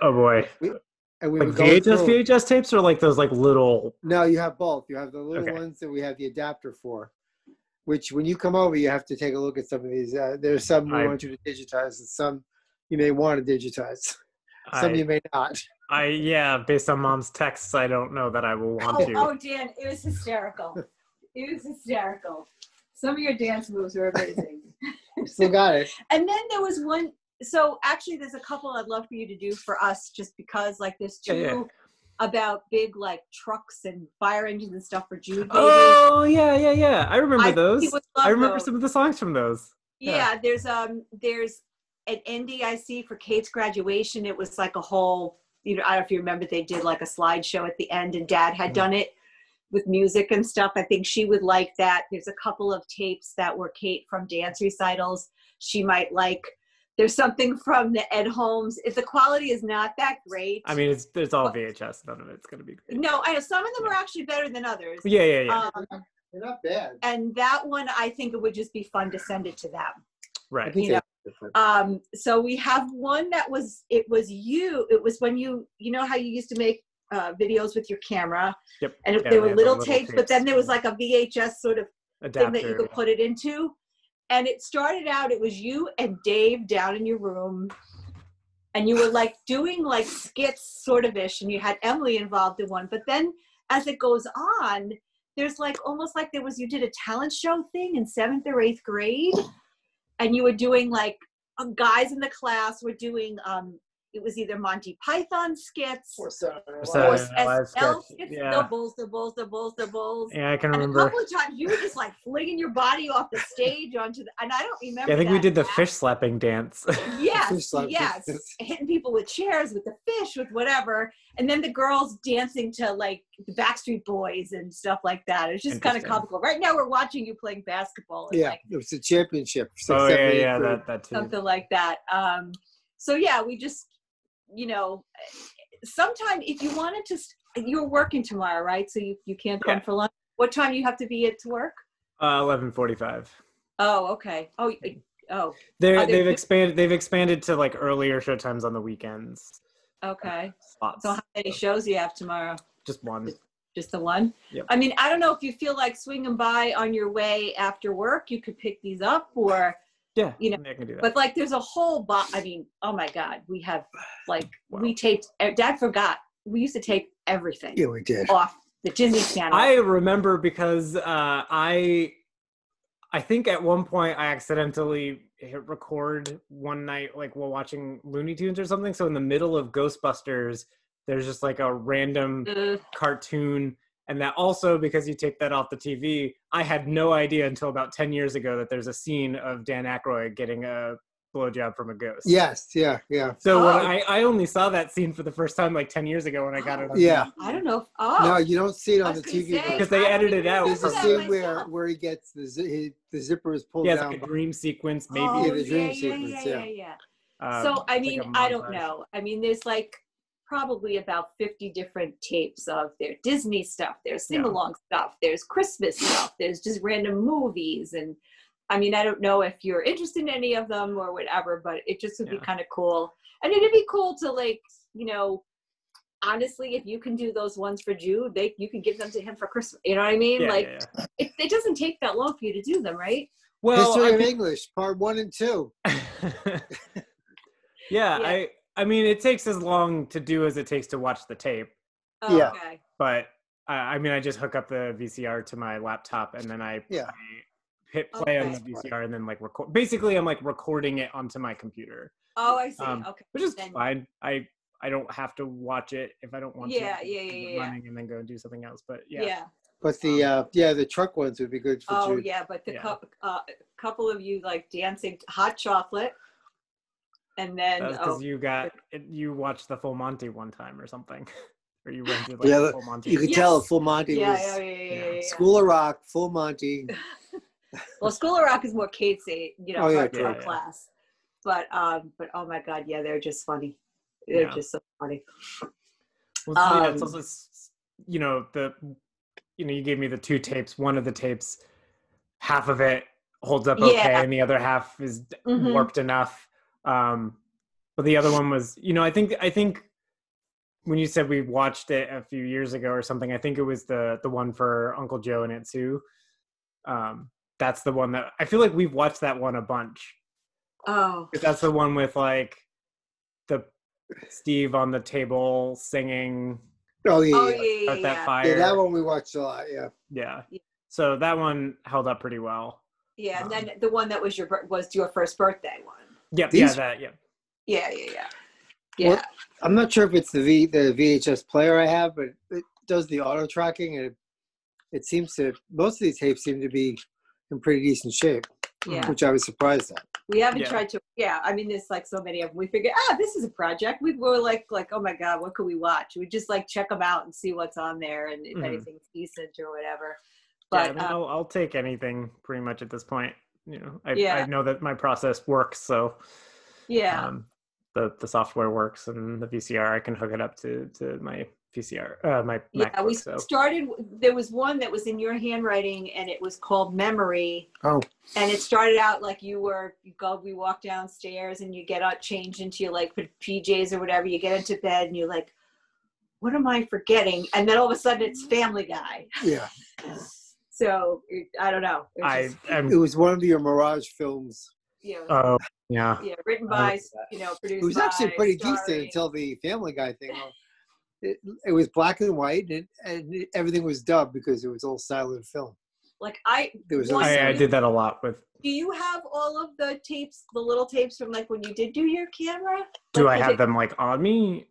Oh boy. We, and we Like would go through. VHS tapes, or like those like little. No, you have both. You have the little Okay. ones that we have the adapter for, which when you come over, you have to take a look at some of these. There's some we I want you to digitize, and some you may want to digitize. Some you I may not. yeah, based on mom's texts, I don't know that I will want to. Oh, Dan, it was hysterical. It was hysterical. Some of your dance moves were amazing. Still got it. And then there was one. So actually, there's a couple I'd love for you to do for us, just because like there's two about big like trucks and fire engines and stuff for Jude. Oh yeah. I remember those. I remember those. some of the songs from those. Yeah, there's an NDIC for Kate's graduation. It was like a whole, I don't know if you remember, they did like a slideshow at the end, and Dad had done it with music and stuff. I think she would like that. There's a couple of tapes that were Kate from dance recitals. She might like. There's something from the Ed Holmes. If the quality is not that great. I mean, it's all VHS. None of it's going to be great. No, I know some of them are actually better than others. Yeah. They're not bad. And that one, I think it would just be fun to send it to them. Right. So we have one that was when you know how you used to make videos with your camera. Yep. And they were little tapes, but then there was like a VHS sort of adapter thing that you could put it into. And it started out, it was you and Dave down in your room, and you were like doing like skits sort of ish, and you had Emily involved in one. But then as it goes on, there's like almost like you did a talent show thing in 7th or 8th grade, and you were doing like guys in the class were doing it was either Monty Python skits or SNL skits. Yeah. The bulls. Yeah, I can remember. And a couple of times you were just like flinging your body off the stage onto and I don't remember. Yeah, I think we did the fish slapping dance. Yes, hitting people with chairs, with the fish, with whatever, and then the girls dancing to like the Backstreet Boys and stuff like that. It's just kind of comical. Right now we're watching you playing basketball. It was a championship. That too. Something like that. So yeah, we just. Sometime if you wanted to, you're working tomorrow, right? So you can't come for lunch. What time do you have to be at to work? 11:45. Oh, okay. Oh. They've expanded to like earlier show times on the weekends. Okay. Spots. So how many shows do you have tomorrow? Just one. Just the one? Yep. I mean, I don't know if you feel like swinging by on your way after work. You could pick these up, or yeah, I can do that. But like there's a whole I mean, oh my God, we have like we taped. Dad forgot we used to tape everything. Yeah, we did. Off the Disney Channel. I remember because I think at one point I accidentally hit record one night, like while watching Looney Tunes or something. So in the middle of Ghostbusters, there's just like a random cartoon. And that also, because you take that off the TV, I had no idea until about 10 years ago that there's a scene of Dan Aykroyd getting a blowjob from a ghost. Yes, yeah. So when I only saw that scene for the first time like 10 years ago when I got it on TV. I don't know. No, you don't see it on the TV. Because they edited it out. There's a scene where he gets the zipper is pulled down. Yeah, like a dream sequence, maybe. The dream sequence, yeah. So, I mean, I don't know. I mean, there's like probably about 50 different tapes of their Disney stuff, there's sing-along stuff, there's Christmas stuff, there's just random movies. And I mean, I don't know if you're interested in any of them or whatever, but it just would be kind of cool. And it'd be cool to like, honestly, if you can do those ones for Jude, you can give them to him for Christmas. You know what I mean? It doesn't take that long for you to do them, right? Well, History of English, part 1 and 2. I mean, it takes as long to do as it takes to watch the tape. Oh, yeah. Okay. But I mean, I just hook up the VCR to my laptop and then I hit play on the VCR and then like record. Basically, I'm like recording it onto my computer. Oh, I see. Okay. Which is fine. I don't have to watch it if I don't want to. Yeah. Running and then go and do something else. But yeah. But the truck ones would be good for Jude. Oh yeah, but the couple of you like dancing hot chocolate. And then that's because you watched the Full Monty one time or something, or you rented like Full Monty. You could tell Full Monty was School of Rock, Full Monty. Well, School of Rock is more Kate's class, but oh my God, they're just funny. They're just so funny. Well, it's also, you gave me the 2 tapes. One of the tapes, half of it holds up okay, and the other half is warped enough. But the other one was, I think when you said we watched it a few years ago or something, I think it was the one for Uncle Joe and Aunt Sue. That's the one that I feel like we've watched that one a bunch. Oh, That's the one with like the Steve on the table singing. Oh At that fire. Yeah, that one we watched a lot. Yeah. So that one held up pretty well. Yeah, and then the one that was your first birthday one. Yep. These- Yeah. Well, I'm not sure if it's the VHS player I have, but it does the auto tracking, and it seems to, most of these tapes seem to be in pretty decent shape. Yeah. Which I was surprised at. We haven't tried to. Yeah, I mean, there's like so many of them. We figured, this is a project. We were like, oh my god, what could we watch? We just like check them out and see what's on there, and if anything's decent or whatever. But yeah, I mean, I'll take anything pretty much at this point. You know, I know that my process works, so the software works, and the VCR I can hook it up to my VCR, my MacBook. Started. There was one that was in your handwriting, and it was called Memory. Oh. And it started out like we walk downstairs, and you get out, change into your like PJs or whatever. You get into bed, and you're like, "What am I forgetting?" And then all of a sudden, it's Family Guy. Yeah. So I don't know. It was one of your Mirage films. Yeah. Oh, yeah. Yeah, written by, produced. It was actually pretty starring. decent until the Family Guy thing. It was black and white, and everything was dubbed because it was all silent film. Like I did that a lot with. Do you have all of the tapes, the little tapes from like when you did do your camera? Do I have them like on me?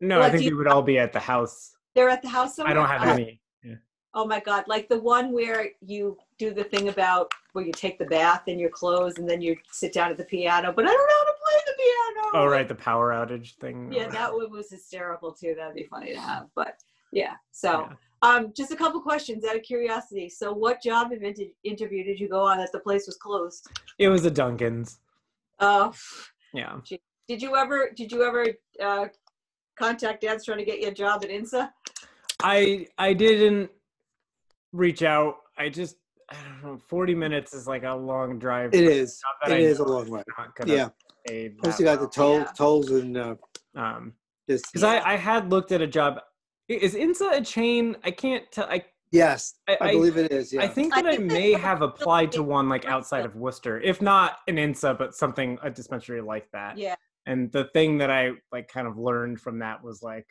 No, I think they would all be at the house. They're at the house somewhere? I don't have any. Yeah. Oh my God. Like the one where you do the thing about where you take the bath in your clothes and then you sit down at the piano, but I don't know how to play the piano. Oh, right. The power outage thing. Yeah, that one was hysterical too. That'd be funny to have. But yeah. So just a couple questions out of curiosity. So what job interview did you go on that the place was closed? It was a Dunkin's. Oh. Yeah. Did you ever contact Dad's trying to get you a job at INSA? I didn't reach out. I don't know, 40 minutes is like a long drive. It is. It is a long way. Yeah. Plus you got the tolls and because I had looked at a job. Is INSA a chain? I can't tell. Yes, I believe it is. Yeah. I think that I may have applied to one like outside of Worcester, if not an INSA, but a dispensary like that. Yeah. And the thing that I like kind of learned from that was like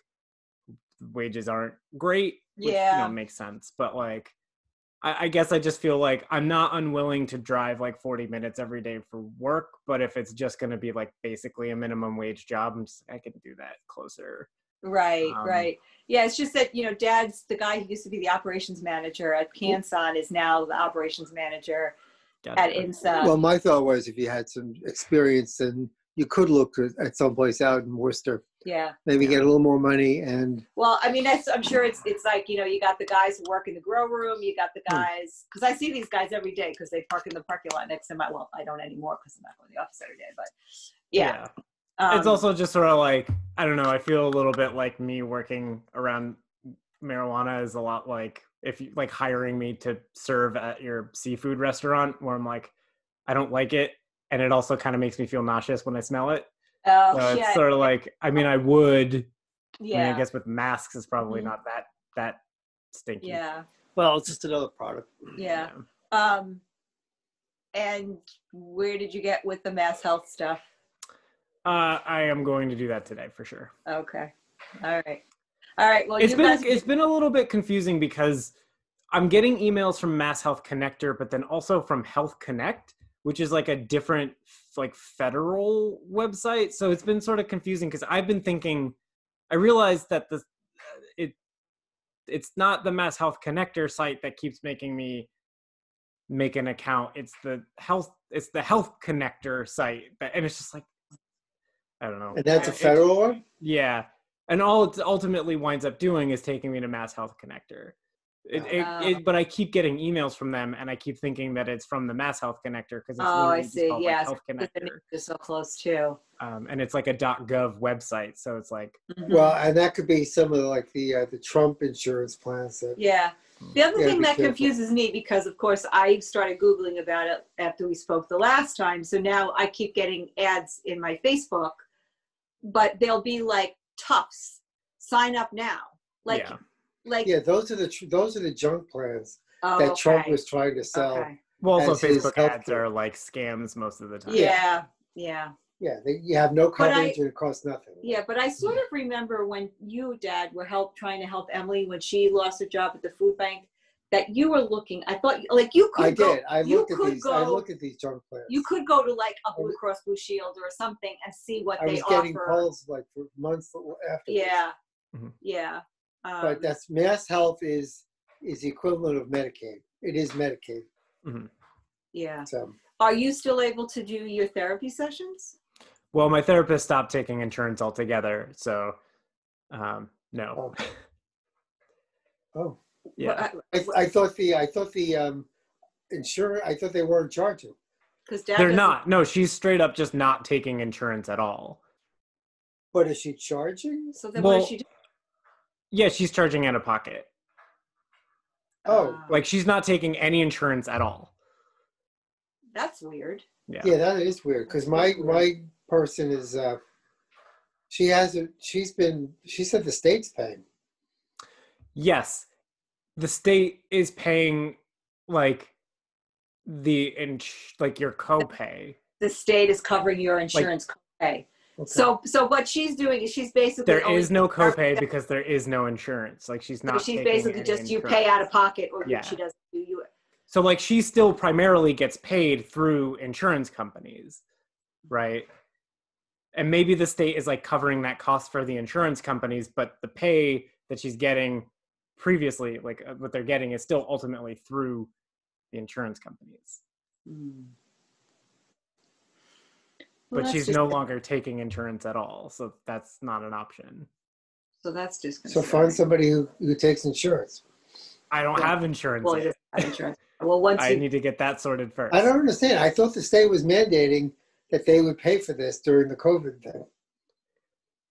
wages aren't great, which makes sense. But like, I guess I just feel like I'm not unwilling to drive like 40 minutes every day for work, but if it's just going to be like basically a minimum wage job, I can do that closer. Right, right. Yeah, it's just that, Dad's the guy who used to be the operations manager at Canson is now the operations manager at INSA. Well, my thought was if you had some experience, then you could look at someplace out in Worcester. Yeah. Maybe get a little more money and. Well, I mean, I'm sure it's like, you got the guys who work in the grow room, you got the guys, because I see these guys every day because they park in the parking lot next to my, well, I don't anymore because I'm not going to the office every day, but yeah. It's also just sort of like, I don't know, I feel a little bit like me working around marijuana is a lot like if you like hiring me to serve at your seafood restaurant where I'm like, I don't like it. And it also kind of makes me feel nauseous when I smell it. Oh, so it's sort of like, I mean, I would, I guess with masks is probably not that stinky. Yeah. Well, it's just another product. Yeah. And where did you get with the Mass Health stuff? I am going to do that today for sure. Okay. All right. Well, it's been a little bit confusing because I'm getting emails from Mass Health Connector, but then also from Health Connect, which is like a different like federal website. So it's been sort of confusing because I've been thinking, I realized that it's not the Mass Health Connector site that keeps making me make an account. It's the Health Connector site, and it's just like, I don't know. And that's a federal one? Yeah. And all it ultimately winds up doing is taking me to Mass Health Connector. But I keep getting emails from them, and I keep thinking that it's from the Mass Health Connector because it's I see. called, Yes, Health Connector. It's so close too. And it's like a .gov website, so it's like. Well, and that could be some of the Trump insurance plans. The other thing that confuses me, because of course I started Googling about it after we spoke the last time, so now I keep getting ads in my Facebook, but they'll be like Tufts sign up now. Like, yeah, those are the junk plans oh, that okay. Trump was trying to sell. Okay. Well, also as his Facebook ads healthcare. are like scams most of the time. Yeah. You have no coverage and it costs nothing. Yeah, but I sort of remember when you, Dad, were trying to help Emily when she lost her job at the food bank, that you were looking. I thought, like, you could. I looked at these junk plans. You could go to like a Blue Cross Blue Shield or something and see what they offer. I was getting calls like for months after. Yeah, Mm-hmm. yeah. But that's Mass Health is the equivalent of Medicaid. It is Medicaid. Mm-hmm. Yeah. So, are you still able to do your therapy sessions? Well, my therapist stopped taking insurance altogether, so no. Oh. Yeah. I thought the insurance. I thought they weren't charging. Because they're not. No, she's straight up just not taking insurance at all. But is she charging? So then what does she do? Yeah, she's charging out of pocket. Oh. Like she's not taking any insurance at all. That's weird. Yeah, that is weird. Because my person is she said the state's paying. Yes. The state is paying like your copay. The state is covering your insurance copay. Okay. So what she's doing is she's basically there is no copay because there is no insurance. Like she's not. So she's basically just you pay out of pocket, or she doesn't do you. So like she still primarily gets paid through insurance companies, right? And maybe the state is like covering that cost for the insurance companies, but the pay that she's getting previously, like what they're getting, is still ultimately through the insurance companies. But she's no longer taking insurance at all, so that's not an option. So that's just so find somebody who takes insurance. I don't have insurance. Well, yet. Have insurance. Well, I need to get that sorted first. I don't understand. I thought the state was mandating that they would pay for this during the COVID thing.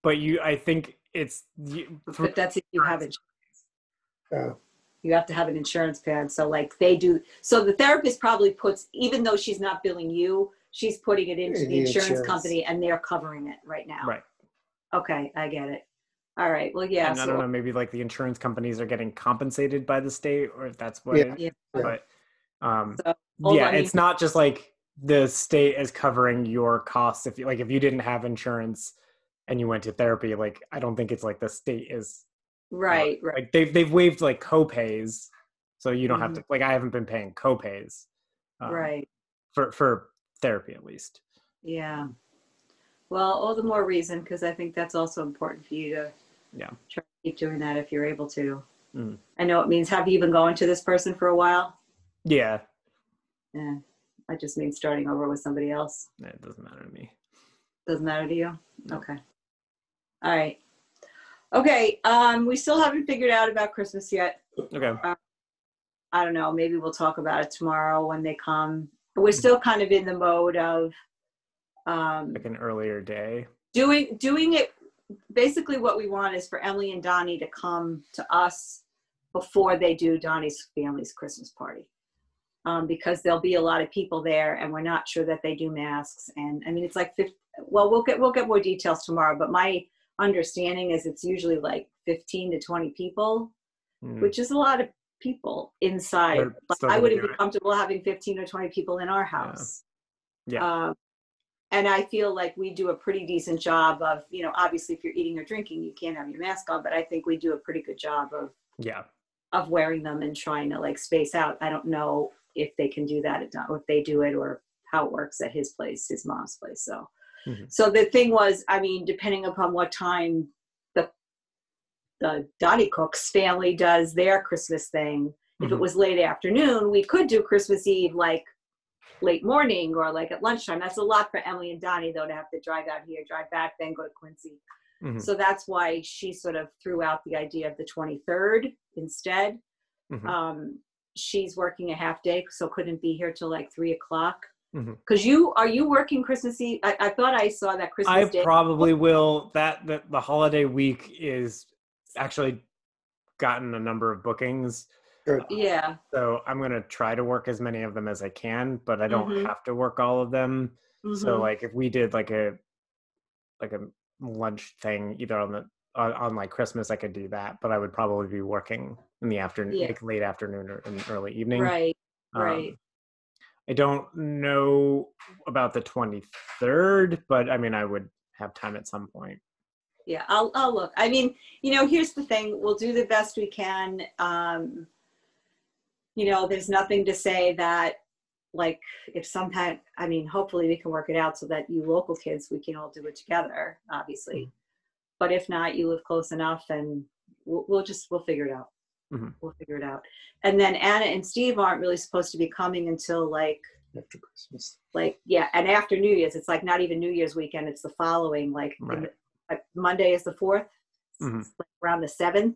But I think it's. But that's if you have insurance. Oh. You have to have an insurance plan. So like they do. So the therapist probably puts, even though she's not billing you, she's putting it into the insurance company and they're covering it right now. Right. Okay, I get it. All right. Well, yeah. And I don't know, maybe like the insurance companies are getting compensated by the state, or if that's what it is. But it's not just like the state is covering your costs. If you didn't have insurance and you went to therapy, like I don't think it's like the state is right. Like they've waived like copays, so you don't have to, like I haven't been paying copays. Right. For therapy at least. Yeah. Well, all the more reason, because I think that's also important for you to try to keep doing that if you're able to. Mm. I know it means, have you been going to this person for a while? Yeah. Yeah. That just means starting over with somebody else. It doesn't matter to me. Doesn't matter to you? No. Okay. All right. Okay. We still haven't figured out about Christmas yet. Okay. I don't know. Maybe we'll talk about it tomorrow when they come. But we're still kind of in the mode of like an earlier day. Doing it. Basically what we want is for Emily and Donnie to come to us before they do Donnie's family's Christmas party. Because there'll be a lot of people there and we're not sure that they do masks. And I mean, it's like, we'll get more details tomorrow, but my understanding is it's usually like 15 to 20 people, which is a lot of people inside. I wouldn't be comfortable having 15 or 20 people in our house. Yeah. And I feel like we do a pretty decent job of, obviously if you're eating or drinking, you can't have your mask on, but I think we do a pretty good job of wearing them and trying to like space out. I don't know if they can do that or if they do it or how it works at his place, his mom's place. So, so the thing was, I mean, depending upon what time the Donnie Cook's family does their Christmas thing, if it was late afternoon, we could do Christmas Eve, like late morning or like at lunchtime. That's a lot for Emily and Donnie though, to have to drive out here, drive back, then go to Quincy. So that's why she sort of threw out the idea of the 23rd instead. She's working a half day, so couldn't be here till like 3:00. Because are you working Christmas Eve? I thought I saw that Christmas Day. I probably will. The holiday week is actually gotten a number of bookings. Yeah. So I'm going to try to work as many of them as I can, but I don't have to work all of them. So like if we did like a lunch thing either on the on like Christmas, I could do that, but I would probably be working in the afternoon, like late afternoon or in early evening. Right. Right. I don't know about the 23rd, but I mean, I would have time at some point. Yeah, I'll look. I mean, here's the thing. We'll do the best we can. There's nothing to say that, like, if sometime, I mean, hopefully we can work it out so that you local kids, we can all do it together, obviously. Mm-hmm. But if not, you live close enough, and we'll figure it out. Mm-hmm. We'll figure it out. And then Anna and Steve aren't really supposed to be coming until like after Christmas. Like, yeah, and after New Year's, it's like not even New Year's weekend. It's the following, like, Monday is the 4th, mm-hmm. Like around the 7th,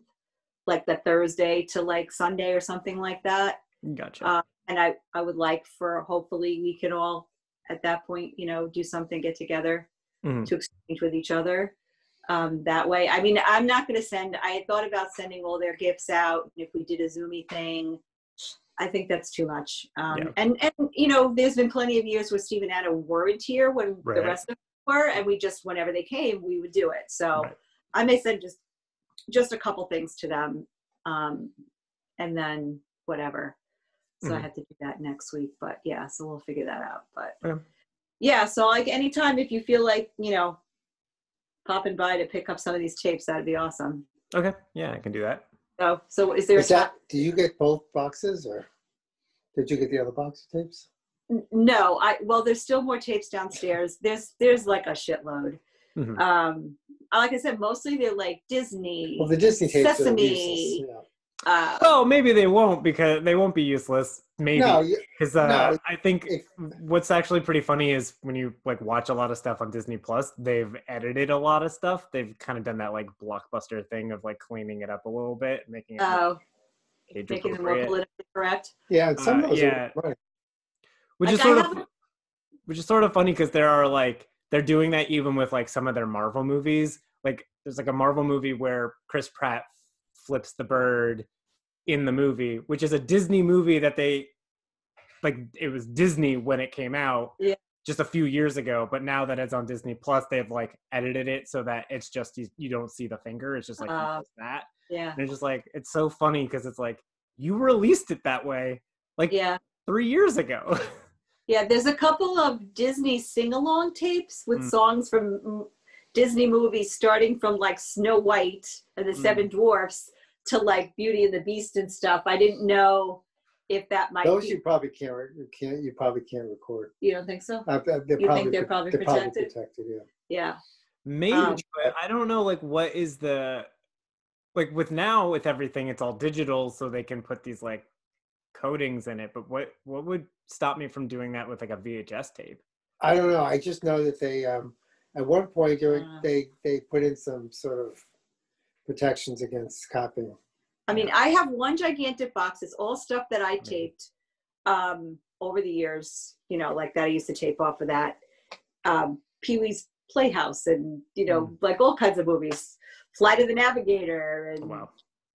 like the Thursday to like Sunday or something like that. Gotcha. And I would like for, hopefully we can all at that point, do something, get together mm-hmm. to exchange with each other. That way. I mean, I'm not going to I had thought about sending all their gifts out. If we did a Zoomy thing, I think that's too much. And there's been plenty of years where Steve and Anna weren't here when the rest of us were, and we just, whenever they came, we would do it. So I may send just a couple things to them, and then whatever. So I have to do that next week, but yeah, so we'll figure that out. But yeah, so like anytime if you feel like, popping by to pick up some of these tapes, that'd be awesome. Okay, yeah, I can do that. So is there do you get both boxes, or did you get the other box of tapes? No, well, there's still more tapes downstairs. There's like a shitload. Mm-hmm. Like I said, mostly they're like Disney. Well, the Disney tapes Sesame. Maybe they won't, because they won't be useless. Maybe because I think what's actually pretty funny is when you like watch a lot of stuff on Disney Plus, they've edited a lot of stuff. They've kind of done that like Blockbuster thing of like cleaning it up a little bit, making it more politically correct. Yeah, some of those are right. Which is sort of funny because they're doing that even with like some of their Marvel movies. Like there's like a Marvel movie where Chris Pratt flips the bird in the movie, which is a Disney movie that they like, it was Disney when it came out just a few years ago, but now that it's on Disney Plus, they've like edited it so that it's just you don't see the finger, it's just like that. Yeah. And it's just like, it's so funny because it's like you released it that way like 3 years ago. Yeah, there's a couple of Disney sing-along tapes with songs from Disney movies, starting from like Snow White and the Seven Dwarfs to like Beauty and the Beast and stuff. I didn't know if that might those you probably can't record. You don't think so? They're probably protected? Yeah. Maybe, but I don't know, like what is the, like with everything, it's all digital, so they can put these like coatings in it, but what would stop me from doing that with like a VHS tape? I don't know. I just know that they at one point they put in some sort of protections against copying. I mean, I have one gigantic box. It's all stuff that I taped over the years, like that I used to tape off of that. Pee-wee's Playhouse and, like all kinds of movies. Flight of the Navigator and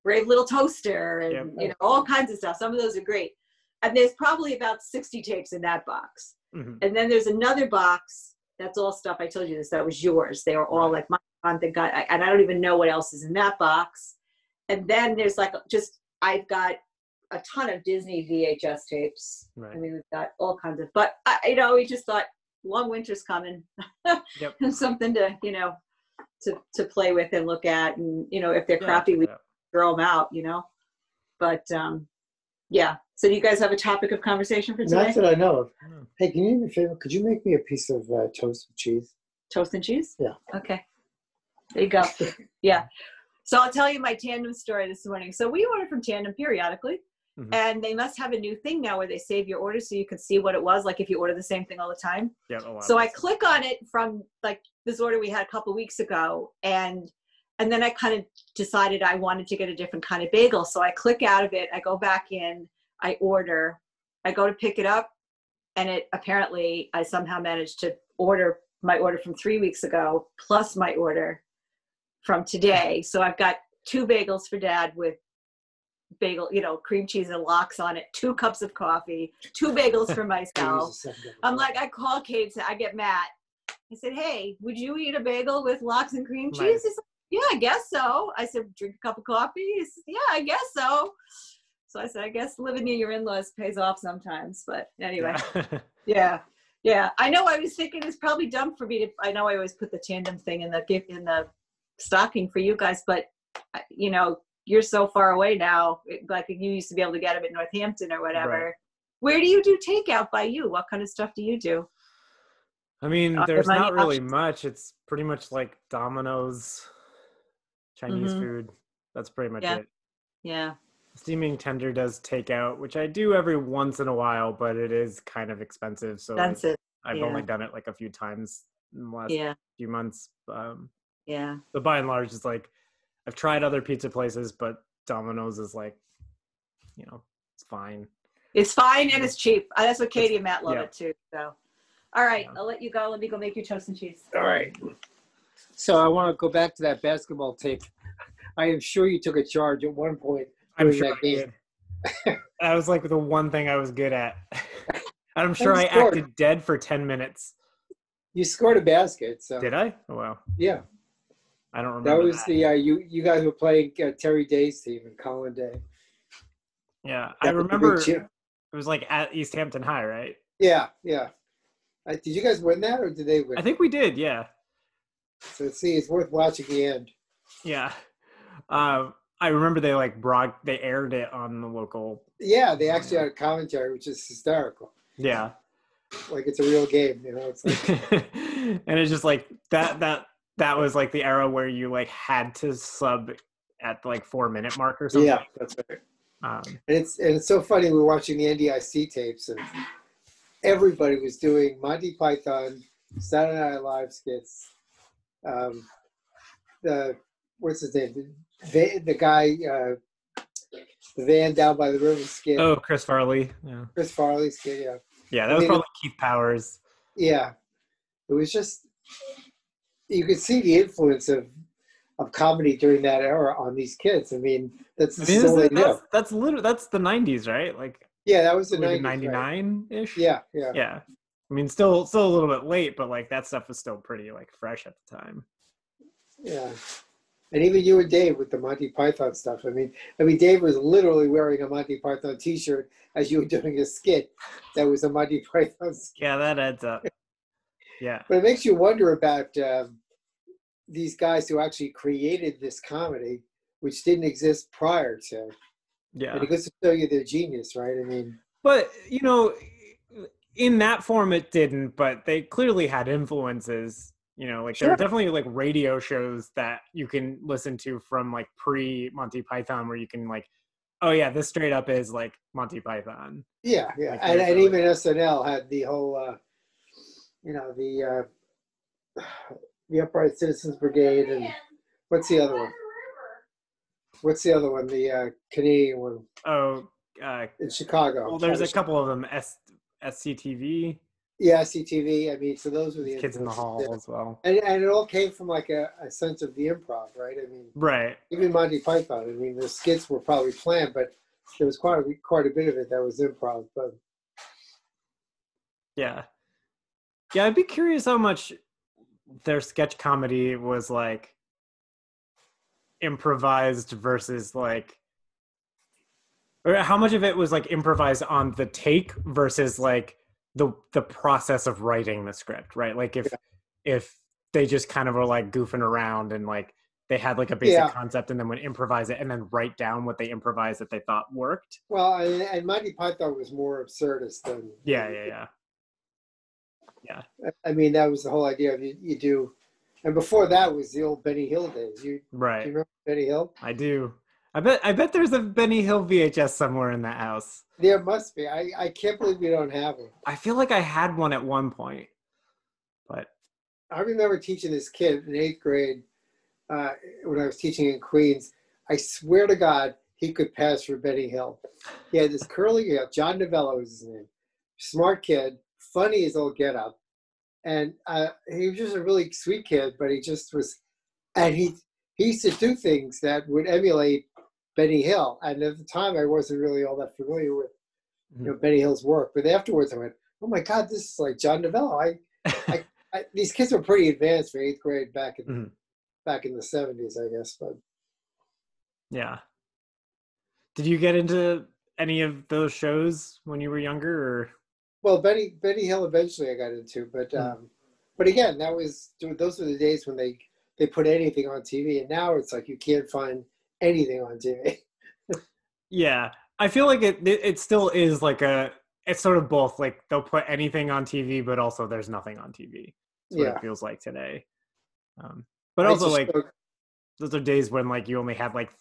Brave Little Toaster and, all kinds of stuff. Some of those are great. And there's probably about 60 tapes in that box. Mm-hmm. And then there's another box. That's all stuff. I told you this. That was yours. They were all like my aunt that got, and I don't even know what else is in that box. And then there's like I've got a ton of Disney VHS tapes. Right. I mean, we've got all kinds of, but we just thought long winter's coming. Something to, to play with and look at. And, if they're crappy, we throw them out, but So do you guys have a topic of conversation for today? Not that I know of. Hey, can you do me a favor? Could you make me a piece of toast with cheese? Toast and cheese? Yeah. Okay. There you go. Yeah. So I'll tell you my Tandem story this morning. So we order from Tandem periodically, and they must have a new thing now where they save your order so you can see what it was, like if you order the same thing all the time. Yeah. So I click on it from like this order we had a couple of weeks ago, and then I kind of decided I wanted to get a different kind of bagel. So I click out of it, I go back in, I order, I go to pick it up, and apparently I somehow managed to order my order from 3 weeks ago plus my order from today. So I've got 2 bagels for Dad with bagel, cream cheese and lox on it, 2 cups of coffee, 2 bagels for myself. I'm like, I call Kate, I get Matt. I said, hey, would you eat a bagel with lox and cream cheese? He's like, yeah, I guess so. I said, drink a cup of coffee. He said, yeah, I guess so. So I said, I guess living near your in-laws pays off sometimes. But anyway, yeah. I know. I was thinking it's probably dumb for me to. I know I always put the tandem thing in the stocking for you guys, but you're so far away now. Like you used to be able to get them at Northampton or whatever. Right. Where do you do takeout by you? What kind of stuff do you do? I mean, there's not really much. It's pretty much like Domino's, Chinese food. That's pretty much it. Yeah. Steaming Tender does takeout, which I do every once in a while, but it is kind of expensive. So I've only done it like a few times in the last few months. But by and large, it's like I've tried other pizza places, but Domino's is like, it's fine. It's fine and it's cheap. That's what Katie and Matt love it too. So, all right, I'll let you go. Let me go make you toast and cheese. All right. So I want to go back to that basketball tape. I am sure you took a charge at one point. I'm sure I did. That was like the one thing I was good at. I'm sure I acted dead for 10 minutes. You scored a basket. So did I? Oh, wow. Yeah. I don't remember. That was the you guys were playing Terry Day's team and Colin Day. Yeah, I remember. It was like at East Hampton High, right? Yeah. Did you guys win that, or did they win? I think we did. Yeah. So see, it's worth watching the end. Yeah. I remember they they aired it on the local. Yeah, they actually had a commentary, which is hysterical. Yeah. Like it's a real game, It's like... And it's just like that was like the era where you like had to sub at the 4-minute mark or something. Yeah, that's right. And it's so funny. We were watching the NDIC tapes, and everybody was doing Monty Python, Saturday Night Live skits. What's his name? The guy, the van down by the river skit. Oh, Chris Farley. Yeah. Chris Farley skit. Yeah. Yeah, that was probably Keith Powers. Yeah, it was just you could see the influence of comedy during that era on these kids. I mean, that's the that's the 90s, right? Yeah, that was the 90s, 99-ish. Right? Yeah. I mean, still a little bit late, but that stuff was still pretty fresh at the time. Yeah. And even you and Dave with the Monty Python stuff. I mean, Dave was literally wearing a Monty Python T-shirt as you were doing a skit that was a Monty Python skit. Yeah, that adds up. Yeah. But it makes you wonder about these guys who actually created this comedy, which didn't exist prior to. Yeah. And it goes to show you their genius, right? I mean. But, in that form it didn't, but they clearly had influences. There are definitely radio shows that you can listen to from pre Monty Python where you can oh yeah, this straight up is Monty Python. Yeah. And even SNL had the whole, the Upright Citizens Brigade, and what's the other one? The Canadian one. Oh, in Chicago. Well, there's a couple of them. SCTV. Yeah, SCTV. I mean, so those were the Kids in the Hall as well. And it all came from a sense of the improv, right? I mean, right. Even Monty Python. I mean, the skits were probably planned, but there was quite a bit of it that was improv. But yeah, I'd be curious how much their sketch comedy was improvised versus or how much of it was improvised on the take versus the process of writing the script, right? If they just kind of were goofing around and they had a basic concept and then would improvise it and then write down what they improvised that they thought worked. Well, and Monty Python was more absurdist than. Yeah. I mean, that was the whole idea of you do, and before that was the old Benny Hill days. Right. Do you remember Benny Hill? I do. I bet there's a Benny Hill VHS somewhere in that house. There must be. I can't believe we don't have one. I feel like I had one at one point, but I remember teaching this kid in 8th grade when I was teaching in Queens. I swear to God, he could pass for Benny Hill. He had this curly hair. John Novello was his name. Smart kid, funny as all get up, and he was just a really sweet kid. But he just was, and he used to do things that would emulate Benny Hill, and at the time I wasn't really all that familiar with Benny Hill's work. But afterwards I went, "Oh my God, this is like John Novello." These kids were pretty advanced for 8th grade back in back in the 70s, I guess. But yeah. Did you get into any of those shows when you were younger, or? Well, Benny Hill eventually I got into, but again, those were the days when they put anything on TV, and now it's like you can't find anything on TV. Yeah, I feel like it still is like it's sort of both. Like they'll put anything on TV, but also there's nothing on TV. That's what it feels like today. But also those are days when like you only had like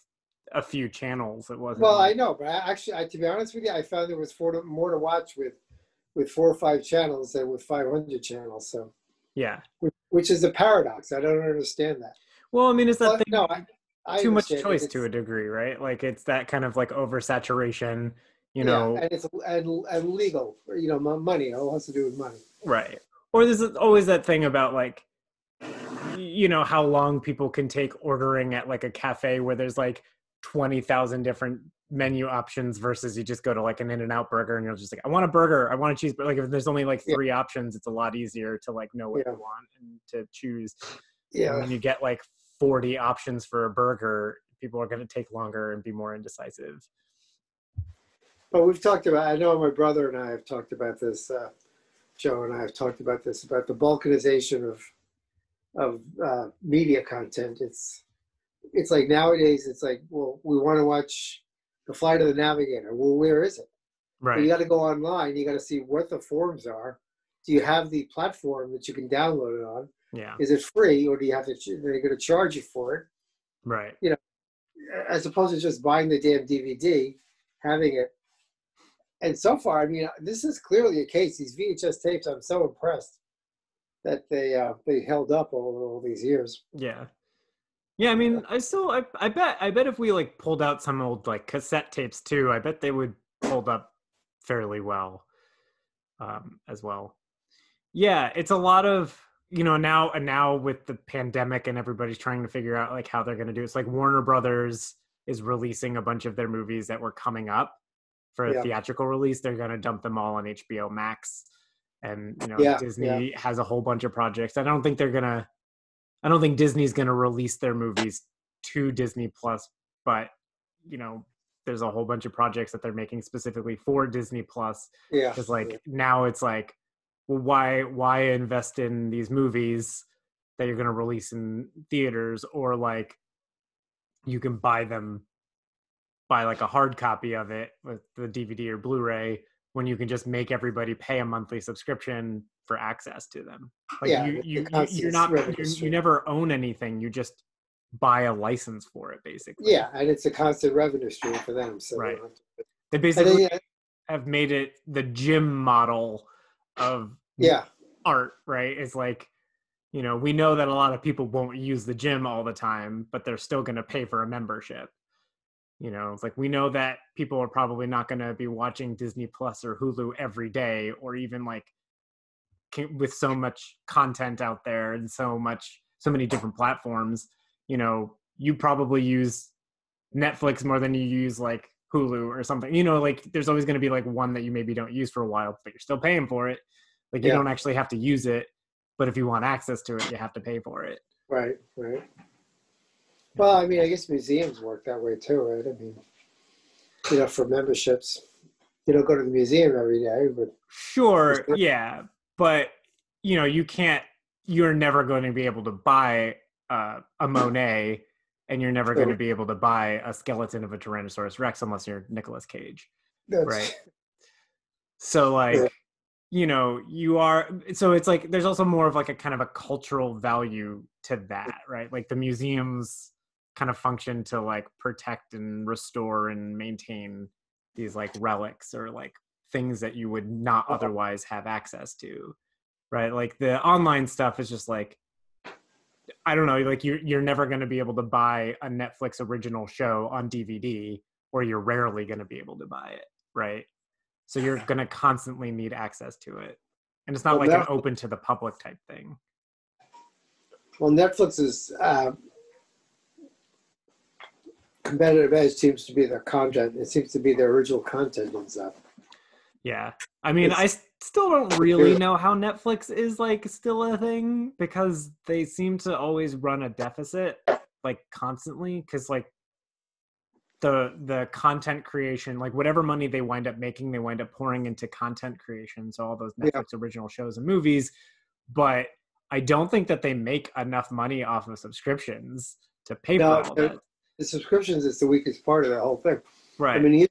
a few channels. It wasn't. Well, I know, but actually, to be honest with you, I found there was more to watch with 4 or 5 channels than with 500 channels. So yeah, which is a paradox. I don't understand that. Well, I mean, it's that thing. No, I too much choice to a degree, right? Like it's that kind of like oversaturation. You know, and it's and legal. You know, money. It all has to do with money. Right. Or there's always that thing about like, you know, how long people can take ordering at like a cafe where there's like 20,000 different menu options versus you just go to like an In-N-Out burger and you're just like, I want a burger, I want a cheeseburger. Like if there's only like 3 options, it's a lot easier to like know what you want and to choose. Yeah. And when you get like 40 options for a burger, people are going to take longer and be more indecisive. But we've talked about, I know my brother and I have talked about this, Joe and I have talked about this, about the balkanization of media content. It's like nowadays, it's like, well, we want to watch The Flight of the Navigator. Well, where is it? Right. Well, you got to go online. You got to see what the forums are. Do you have the platform that you can download it on? Yeah. Is it free, or do you have to? They're going to charge you for it. Right. You know, as opposed to just buying the damn DVD, having it. And so far, I mean, this is clearly a case. These VHS tapes, I'm so impressed that they held up all these years. Yeah. Yeah, I mean, I bet if we like pulled out some old like cassette tapes too, I bet they would hold up fairly well, as well. Yeah, it's a lot of, you know, now with the pandemic and everybody's trying to figure out like how they're going to do it. It's like Warner Brothers is releasing a bunch of their movies that were coming up for a theatrical release. They're going to dump them all on HBO Max, and you know, Disney has a whole bunch of projects. I don't think Disney's going to release their movies to Disney Plus, but you know, there's a whole bunch of projects that they're making specifically for Disney Plus. Yeah. Because like now it's like, well, why invest in these movies that you're going to release in theaters, or like you can buy like a hard copy of it with the DVD or Blu-ray when you can just make everybody pay a monthly subscription for access to them. Like you never own anything. You just buy a license for it, basically. Yeah, and it's a constant revenue stream for them. So right. They basically have made it the gym model of art, right? It's like, you know, we know that a lot of people won't use the gym all the time, but they're still going to pay for a membership. You know, it's like we know that people are probably not going to be watching Disney Plus or Hulu every day, or even like with so much content out there and so many different platforms. You know, you probably use Netflix more than you use like Hulu or something. You know, like there's always going to be like one that you maybe don't use for a while, but you're still paying for it. Like you don't actually have to use it, but if you want access to it, you have to pay for it. Right. Well, I mean, I guess museums work that way too, right? I mean, you know, for memberships, you don't go to the museum every day, but sure, yeah, but you know, you're never going to be able to buy a Monet, and you're never going to be able to buy a skeleton of a Tyrannosaurus Rex unless you're Nicolas Cage, right? So like, you know, so it's like there's also more of like a kind of a cultural value to that, right? Like the museums kind of function to like protect and restore and maintain these like relics or like things that you would not otherwise have access to, right? Like the online stuff is just like, I don't know, like you're never going to be able to buy a Netflix original show on DVD, or you're rarely going to be able to buy it, right? So you're going to constantly need access to it. And it's not like an open to the public type thing. Well, Netflix's competitive edge seems to be their content. It seems to be their original content and stuff. Yeah. I mean, I still don't really know how Netflix is like still a thing because they seem to always run a deficit like constantly because like the content creation, like whatever money they wind up making, they wind up pouring into content creation. So all those Netflix original shows and movies, but I don't think that they make enough money off of subscriptions to pay for all that. The subscriptions is the weakest part of the whole thing. Right. I mean,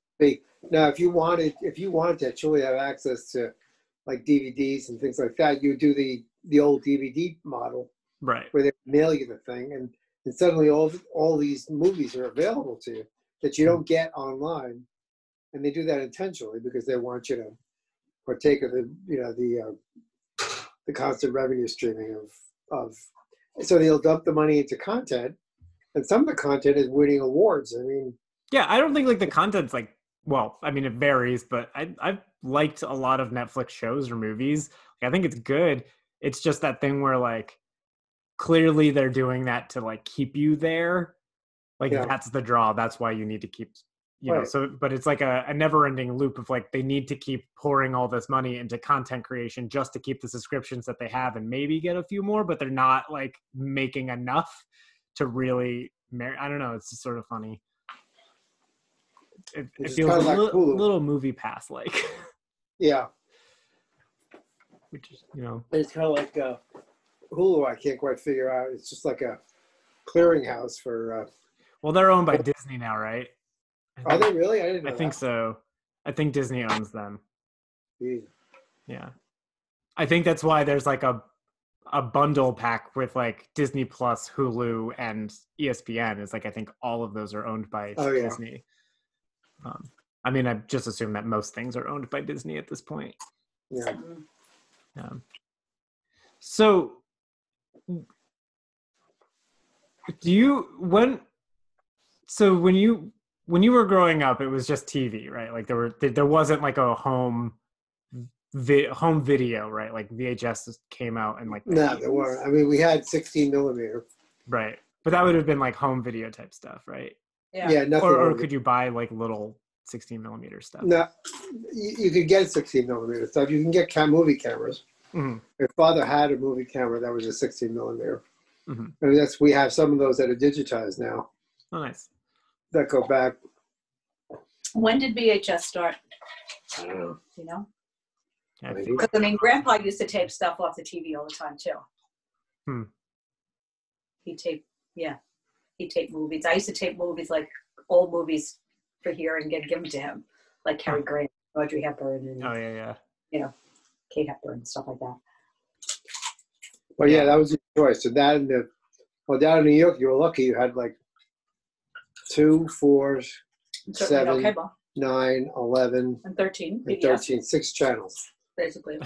now if you wanted to actually have access to like DVDs and things like that, you do the old DVD model, right, where they mail you the thing, and suddenly all these movies are available to you that you don't get online, and they do that intentionally because they want you to partake of the constant revenue streaming of. So they'll dump the money into content, and some of the content is winning awards. I mean, yeah, I don't think like the content's like, well, I mean it varies, but I've liked a lot of Netflix shows or movies. Like, I think it's good. It's just that thing where like clearly they're doing that to like keep you there. Like that's the draw. That's why you need to keep, you know, so, but it's like a never-ending loop of like, they need to keep pouring all this money into content creation just to keep the subscriptions that they have and maybe get a few more, but they're not like making enough to really I don't know. It's just sort of funny. It feels a little Movie Pass like. Yeah. Which is, you know. It's kind of like Hulu. I can't quite figure out. It's just like a clearinghouse for. Well, they're owned by Disney now, right? Are they really? I didn't know. I think so. I think Disney owns them. Jeez. Yeah. I think that's why there's like a bundle pack with like Disney Plus, Hulu, and ESPN. Is like I think all of those are owned by Disney. I mean, I just assume that most things are owned by Disney at this point. Yeah. So, when you were growing up, it was just TV, right? Like there wasn't like a home video, right? Like VHS came out and like no, there weren't. I mean, we had 16 millimeter, right? But that would have been like home video type stuff, right? Yeah, nothing. Or could you buy like little 16 millimeter stuff? No, you could get 16 millimeter stuff. You can get movie cameras. Mm-hmm. My father had a movie camera that was a 16 millimeter. Mm-hmm. I mean, we have some of those that are digitized now. Oh, nice. That go back. When did VHS start? I don't know. You know? Maybe. Because I mean, Grandpa used to tape stuff off the TV all the time too. He'd tape movies. I used to tape movies, like old movies, for here and give them to him, like Cary Grant, Audrey Hepburn, and you know, Kate Hepburn and stuff like that. Well, yeah, that was your choice. So that down in New York, you were lucky. You had like 2, 4, 7, 9, 11, and 13. And 13, 6 channels. Basically.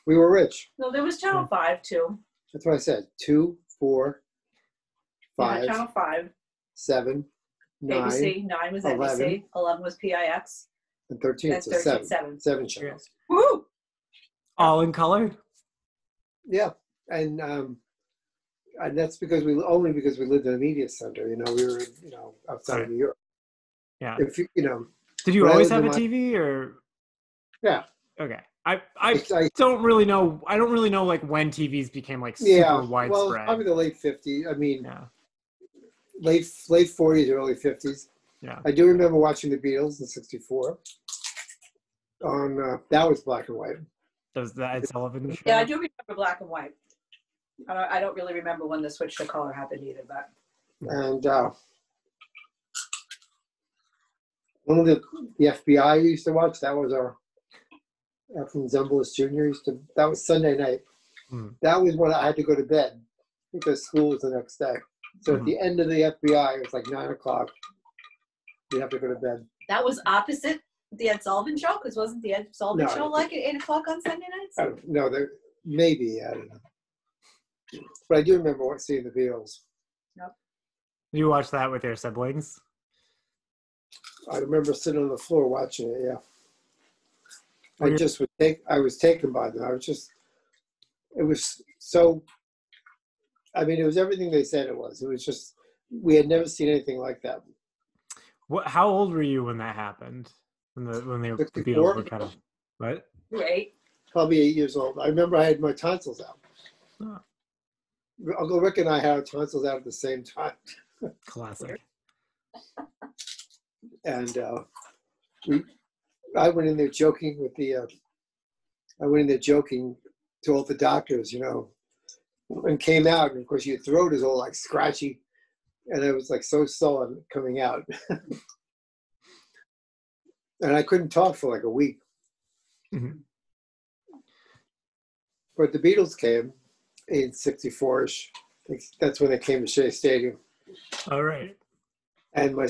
We were rich. No, there was Channel 5 too. That's what I said. 2, 4, 5. Yeah, Channel 5. 7, 9. ABC. 9 was 11, NBC. 11 was PIX. And 13. And 13, 7 channels. Woo! All in color? Yeah. And that's because we lived in a media center. You know, we were outside of New York. Yeah. If did you always have a TV or? Yeah. Okay. I don't really know. I don't really know like when TVs became like super widespread. Well, probably the late 50s. I mean, late 40s, early 50s. Yeah. I do remember watching the Beatles in '64. That was black and white. Does that Ed Sullivan show? Yeah, I do remember black and white. I don't really remember when the switch to color happened either, but. And one of the FBI used to watch. That was from Zumbalist Jr. That was Sunday night. That was when I had to go to bed because school was the next day. So at the end of the FBI, it was like 9 o'clock. You have to go to bed. That was opposite the Ed Sullivan Show, because wasn't the Ed Sullivan Show like at 8 o'clock on Sunday nights? No, maybe, I don't know. But I do remember seeing the Beatles. Yep. You watched that with your siblings? I remember sitting on the floor watching it, yeah. I was taken by them. It was so, I mean, it was everything they said it was. It was just, we had never seen anything like that. How old were you when that happened? When the Beatles were kind of What? Great. Probably 8 years old. I remember I had my tonsils out. Oh, Uncle Rick and I had our tonsils out at the same time. classic. And I went in there joking with I went in there joking to all the doctors, and came out. And of course, your throat is all like scratchy. And it was like so sullen coming out. And I couldn't talk for like a week. Mm-hmm. But the Beatles came in 64-ish. That's when they came to Shea Stadium. All right. And my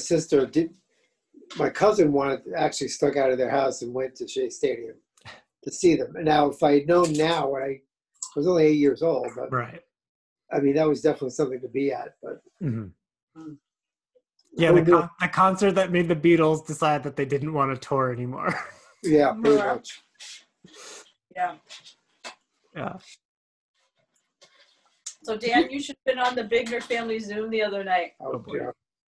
cousin actually stuck out of their house and went to Shea Stadium to see them. And now, if I had known now, when I was only 8 years old, but Right. I mean, that was definitely something to be at. But yeah, the concert that made the Beatles decide that they didn't want to tour anymore. Yeah, pretty much. Yeah. Yeah. So Dan, you should have been on the Bigner family Zoom the other night. Oh, boy.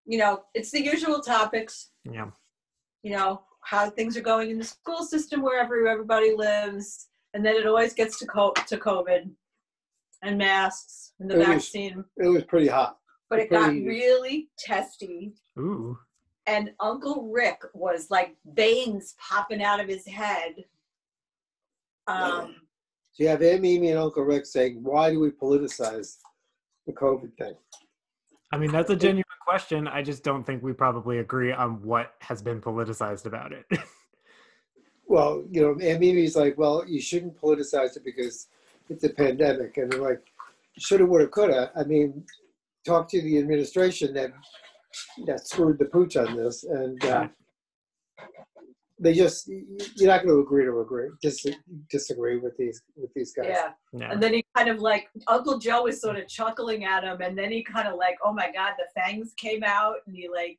yeah. It's the usual topics. Yeah. How things are going in the school system wherever everybody lives, and then it always gets to COVID and masks and the vaccine. It was pretty hot. But it got really testy. Ooh. And Uncle Rick was like veins popping out of his head. So you have Aunt Mimi and Uncle Rick saying, why do we politicize the COVID thing? I mean, that's a genuine question. I just don't think we probably agree on what has been politicized about it. Well, Aunt Mimi's like, well, you shouldn't politicize it because it's a pandemic. And they're like, shoulda, woulda, coulda. I mean, talk to the administration that screwed the pooch on this. And you're not going to disagree with these guys. Yeah. And then he kind of like, Uncle Joe was sort of chuckling at him, and then he kind of like, oh my God, the fangs came out, and he like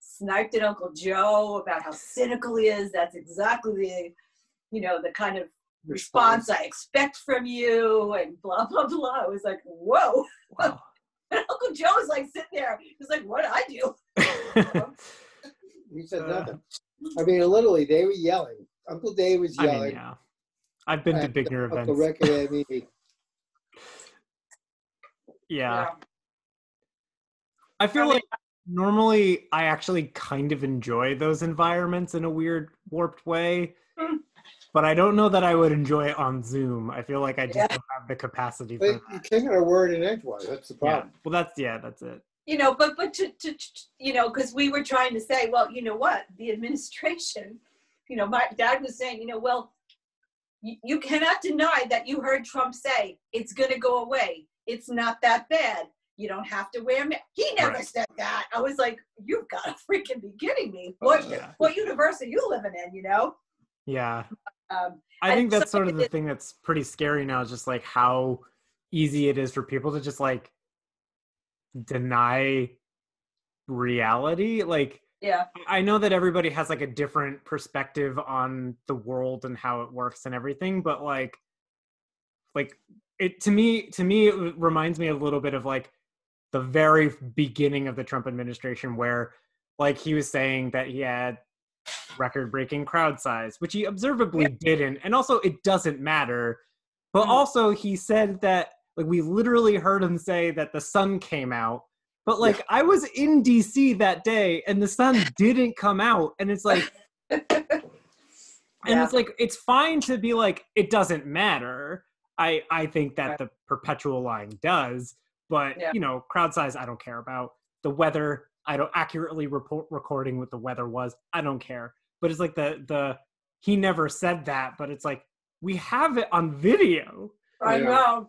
sniped at Uncle Joe about how cynical he is. That's exactly the kind of response I expect from you, and blah, blah, blah. I was like, whoa. Wow. And Uncle Joe was like sitting there. He was like, what did I do? He said nothing. I mean, literally, they were yelling. Uncle Dave was yelling. I mean, yeah. I've been to Bigner events. Uncle Rick and Aunt Mimi. Yeah. I feel like normally I actually kind of enjoy those environments in a weird, warped way. But I don't know that I would enjoy it on Zoom. I feel like I just don't have the capacity for that. You can't get a word in edgewise. That's the problem. Yeah. Well, that's it. But to because we were trying to say, well, you know what, the administration, my dad was saying, well, you cannot deny that you heard Trump say it's going to go away. It's not that bad. You don't have to wear masks. He never said that. I was like, you've got to freaking be kidding me. What universe are you living in, Yeah. I think that's sort of the thing that's pretty scary now, is just like how easy it is for people to just like deny reality. Like, yeah, I know that everybody has like a different perspective on the world and how it works and everything, but like it to me it reminds me a little bit of like the very beginning of the Trump administration, where like he was saying that he had record-breaking crowd size, which he observably didn't, and also it doesn't matter. But also he said that like we literally heard him say that the sun came out, but like I was in DC that day and the sun didn't come out, and it's like it's like it's fine to be like it doesn't matter. I think that the perpetual lying does, but crowd size I don't care about. The weather, I don't accurately recording what the weather was, I don't care. But it's like the he never said that, but it's like we have it on video. I know.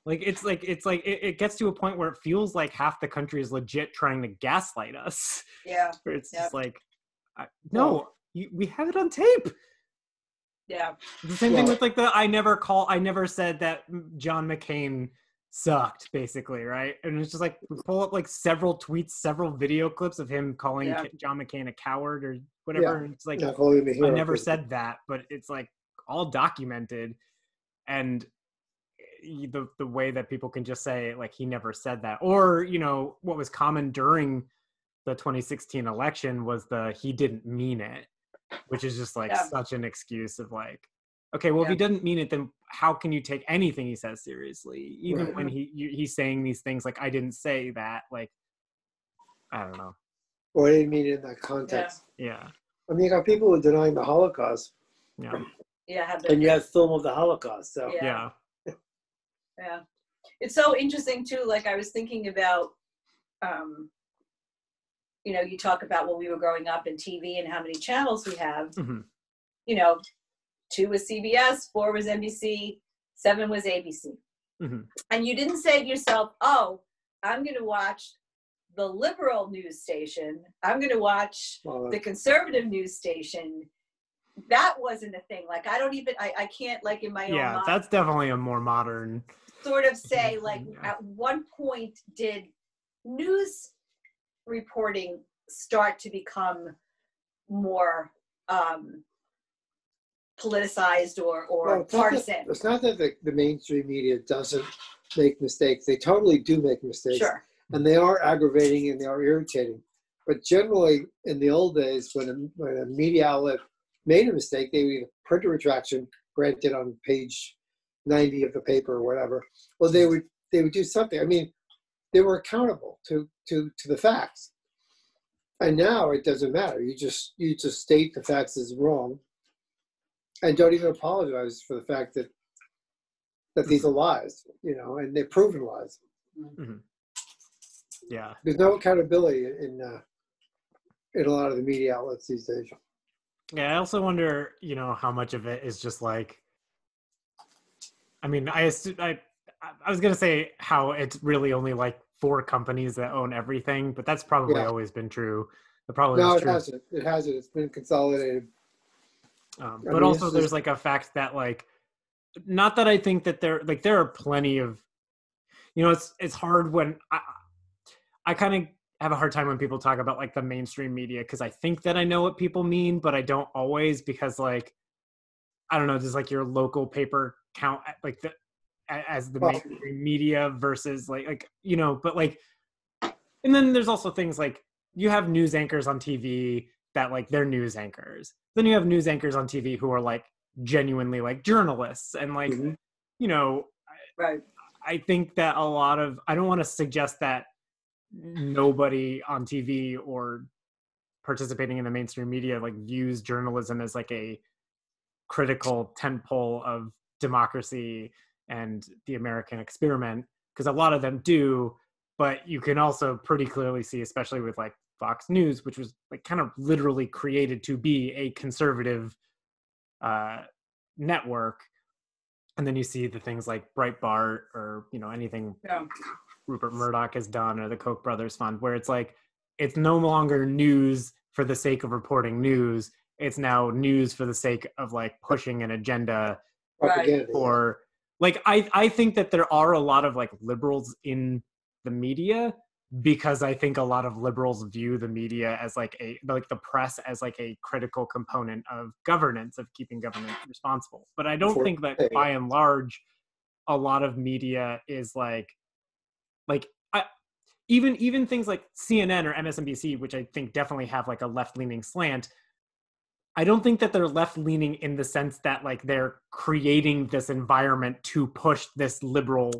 Like it gets to a point where it feels like half the country is legit trying to gaslight us. Yeah. Where it's just like, we have it on tape. Yeah. The same thing with like I never said that John McCain sucked, basically, right? And it's just like we pull up like several tweets, several video clips of him calling John McCain a coward or whatever. And it's like I never said that, but it's like all documented. And the way that people can just say like he never said that, or what was common during the 2016 election was he didn't mean it, which is just like such an excuse of like okay, well, if he doesn't mean it, then how can you take anything he says seriously? Even when he's saying these things like, I didn't say that, like, I don't know. Or I didn't mean it in that context. Yeah. I mean, you got people who are denying the Holocaust. Yeah. Yeah. And you have film of the Holocaust. So yeah. It's so interesting too. Like I was thinking about, you know, you talk about when we were growing up in TV and how many channels we have. Mm-hmm. You know, 2 was CBS, 4 was NBC, 7 was ABC. Mm-hmm. And you didn't say to yourself, oh, I'm going to watch the liberal news station. I'm going to watch the conservative news station. That wasn't a thing. Like, I can't, like, in my own mind. Yeah, that's definitely a more modern. Sort of say, like, at one point did news reporting start to become more politicized or partisan? It's not that the mainstream media doesn't make mistakes. They totally do make mistakes. Sure. And they are aggravating and they are irritating. But generally, in the old days, when a media outlet made a mistake, they would either print a retraction, granted on page 90 of the paper or whatever. Well, they would do something. I mean, they were accountable to the facts. And now it doesn't matter. You just state the facts as wrong, and don't even apologize for the fact that these are lies. You know, and they're proven lies. Mm-hmm. Yeah. There's no accountability in a lot of the media outlets these days. Yeah, I also wonder, you know, how much of it is just like, I mean, I was going to say how it's really only like 4 companies that own everything, but that's probably always been true. It hasn't. It hasn't. It's been consolidated. But also there's like a fact that like, not that I think that there are plenty of, you know, it's hard when I kind of have a hard time when people talk about like the mainstream media, because I think that I know what people mean, but I don't always, because like, I don't know, does like your local paper count like as the mainstream media versus like, you know, but like, and then there's also things like you have news anchors on TV that like they're news anchors. Then you have news anchors on TV who are like genuinely like journalists and like, you know, right. I think that a lot of, I don't want to suggest that nobody on TV or participating in the mainstream media like views journalism as like a critical tentpole of democracy and the American experiment, because a lot of them do, but you can also pretty clearly see, especially with like Fox News, which was like kind of literally created to be a conservative network, and then you see the things like Breitbart or, you know, anything Rupert Murdoch has done, or the Koch brothers fund, where it's like, it's no longer news for the sake of reporting news. It's now news for the sake of like pushing an agenda. Propaganda. Or like, I think that there are a lot of like liberals in the media, because I think a lot of liberals view the media as like the press as like a critical component of governance, of keeping government responsible. But I don't think that by and large, a lot of media is like even things like CNN or MSNBC, which I think definitely have like a left-leaning slant. I don't think that they're left-leaning in the sense that like they're creating this environment to push this liberal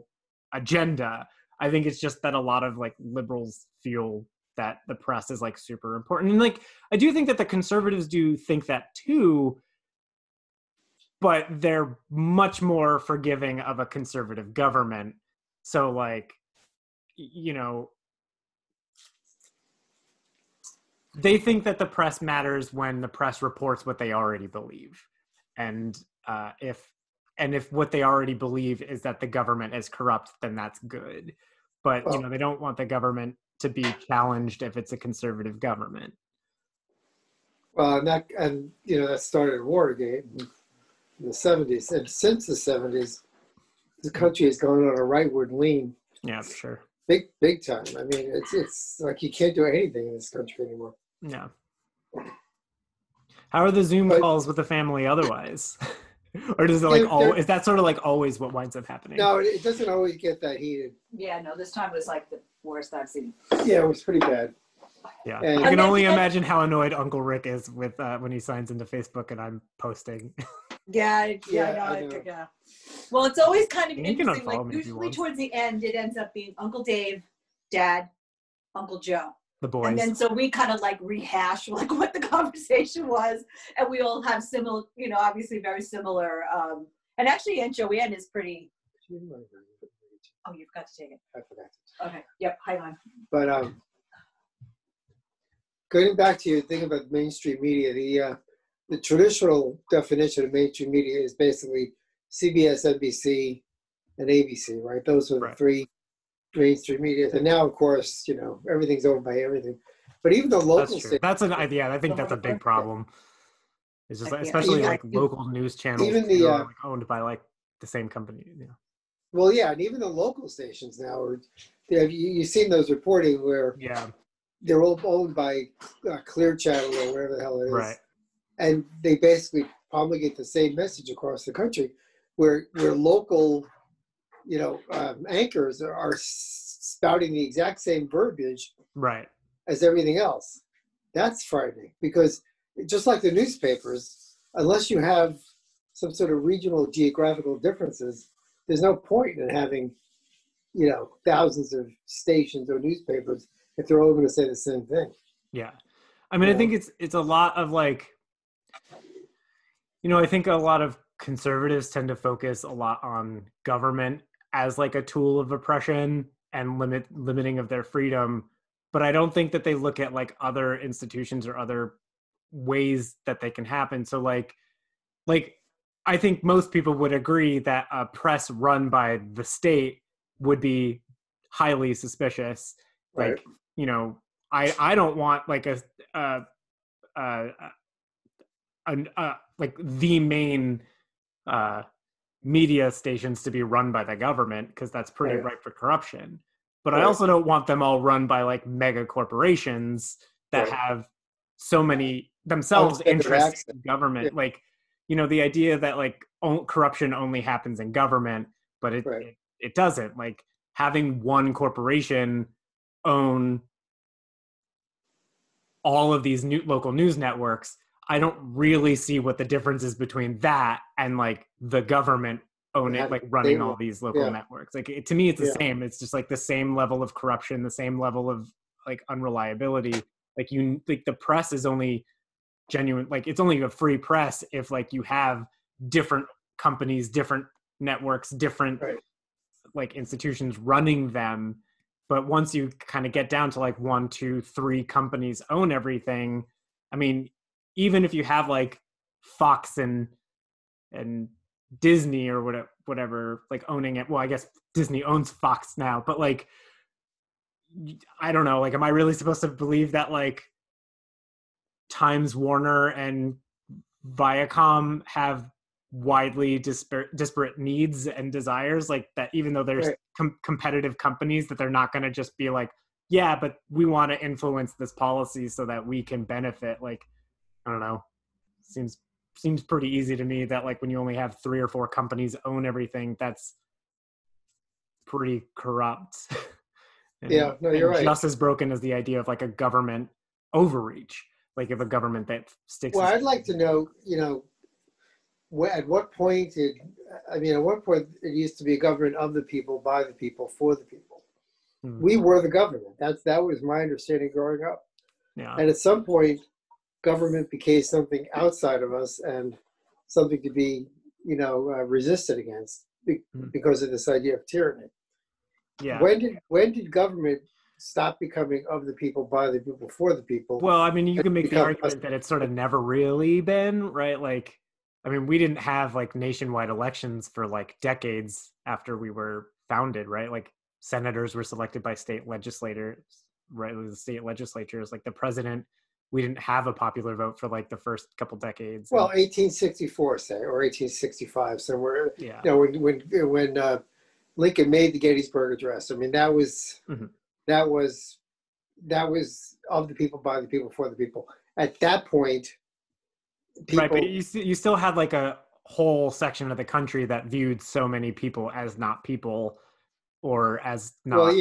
agenda. I think it's just that a lot of like liberals feel that the press is like super important. And like, I do think that the conservatives do think that too, but they're much more forgiving of a conservative government. So like, you know, they think that the press matters when the press reports what they already believe. And if what they already believe is that the government is corrupt, then that's good. But, you know, they don't want the government to be challenged if it's a conservative government. Well, and you know, that started Watergate in the 70s. And since the 70s, the country has gone on a rightward lean. Yeah, for sure. Big time. I mean, it's like you can't do anything in this country anymore. Yeah. How are the Zoom calls with the family otherwise? Or does it like is that sort of like always what winds up happening? No, it doesn't always get that heated. Yeah, no, this time was like the worst I've seen. Yeah, it was pretty bad. Yeah, and I can only imagine how annoyed Uncle Rick is with when he signs into Facebook and I'm posting. Yeah, I know. yeah. Well, it's always kind of You can interesting. unfollow Like me if you usually want. towards the end, it ends up being Uncle Dave, Dad, Uncle Joe. The boys. And then so we kind of like rehash like what the conversation was, and we all have similar, obviously very similar. And actually, Aunt Joanne is pretty. Oh, you forgot to take it. I forgot. Okay. Yep. Hang on. But going back to your thing about mainstream media, the traditional definition of mainstream media is basically CBS, NBC, and ABC, right? Those are the three mainstream media. And now, of course, everything's owned by everything. But even the local stations. That's an idea. I think that's a big problem. It's just especially like local news channels even the are owned by like the same company. Yeah. Well, yeah, and even the local stations now are. You've seen those reporting where they're all owned by Clear Channel or whatever the hell it is, right? And they basically promulgate the same message across the country, where local, anchors are spouting the exact same verbiage, right, as everything else. That's frightening because just like the newspapers, unless you have some sort of regional geographical differences, there's no point in having, thousands of stations or newspapers if they're all going to say the same thing. Yeah. I mean, I think it's a lot of like, I think a lot of conservatives tend to focus a lot on government as like a tool of oppression and limiting of their freedom. But I don't think that they look at like other institutions or other ways that they can happen. So like I think most people would agree that a press run by the state would be highly suspicious. Right. Like, I don't want like like the main media stations to be run by the government because that's pretty ripe for corruption. But I also don't want them all run by like mega corporations that have so many themselves interests in government. Yeah. Like, the idea that like corruption only happens in government, but it doesn't. Like having one corporation own all of these new local news networks, I don't really see what the difference is between that and like the government running all these local networks. Like to me, it's the same. It's just like the same level of corruption, the same level of like unreliability. Like the press is only genuine. Like it's only a free press if like you have different companies, different networks, different like institutions running them. But once you kind of get down to like 1, 2, 3 companies own everything, I mean, even if you have like Fox and Disney or whatever, like owning it. Well, I guess Disney owns Fox now, but like, I don't know. Like, am I really supposed to believe that like Times Warner and Viacom have widely disparate needs and desires? Like that, even though there's competitive companies, that they're not going to just be like, yeah, but we want to influence this policy so that we can benefit. Like, I don't know. Seems pretty easy to me that like when you only have 3 or 4 companies own everything, that's pretty corrupt. You're right. Just as broken as the idea of like a government overreach, like if a government that sticks. Well, I'd like to know, at what point it used to be a government of the people, by the people, for the people. Mm-hmm. We were the government. That was my understanding growing up. Yeah. And at some point, government became something outside of us and something to be, resisted against because of this idea of tyranny. Yeah. When did government stop becoming of the people, by the people, for the people? Well, I mean, you can make the argument that it's sort of never really been, right? Like, I mean, we didn't have like nationwide elections for like decades after we were founded, right? Like senators were selected by state legislators, right? The state legislatures, like the president. We didn't have a popular vote for like the first couple decades. Well, 1864, say, or 1865, somewhere. Yeah. When Lincoln made the Gettysburg Address, I mean, that was of the people, by the people, for the people. At that point, people, right? But you still had like a whole section of the country that viewed so many people as not people, or as not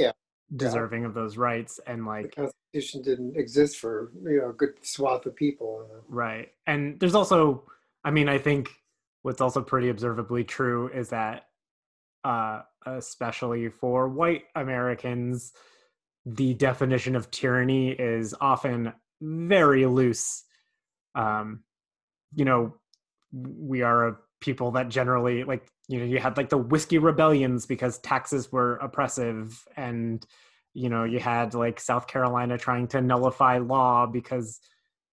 deserving of those rights, and like the Constitution didn't exist for a good swath of people. Right, and there's also, I mean, I think what's also pretty observably true is that, especially for white Americans, the definition of tyranny is often very loose. You know, we are a people that generally, like, you know, you had like the whiskey rebellions because taxes were oppressive, and you know, you had like South Carolina trying to nullify law because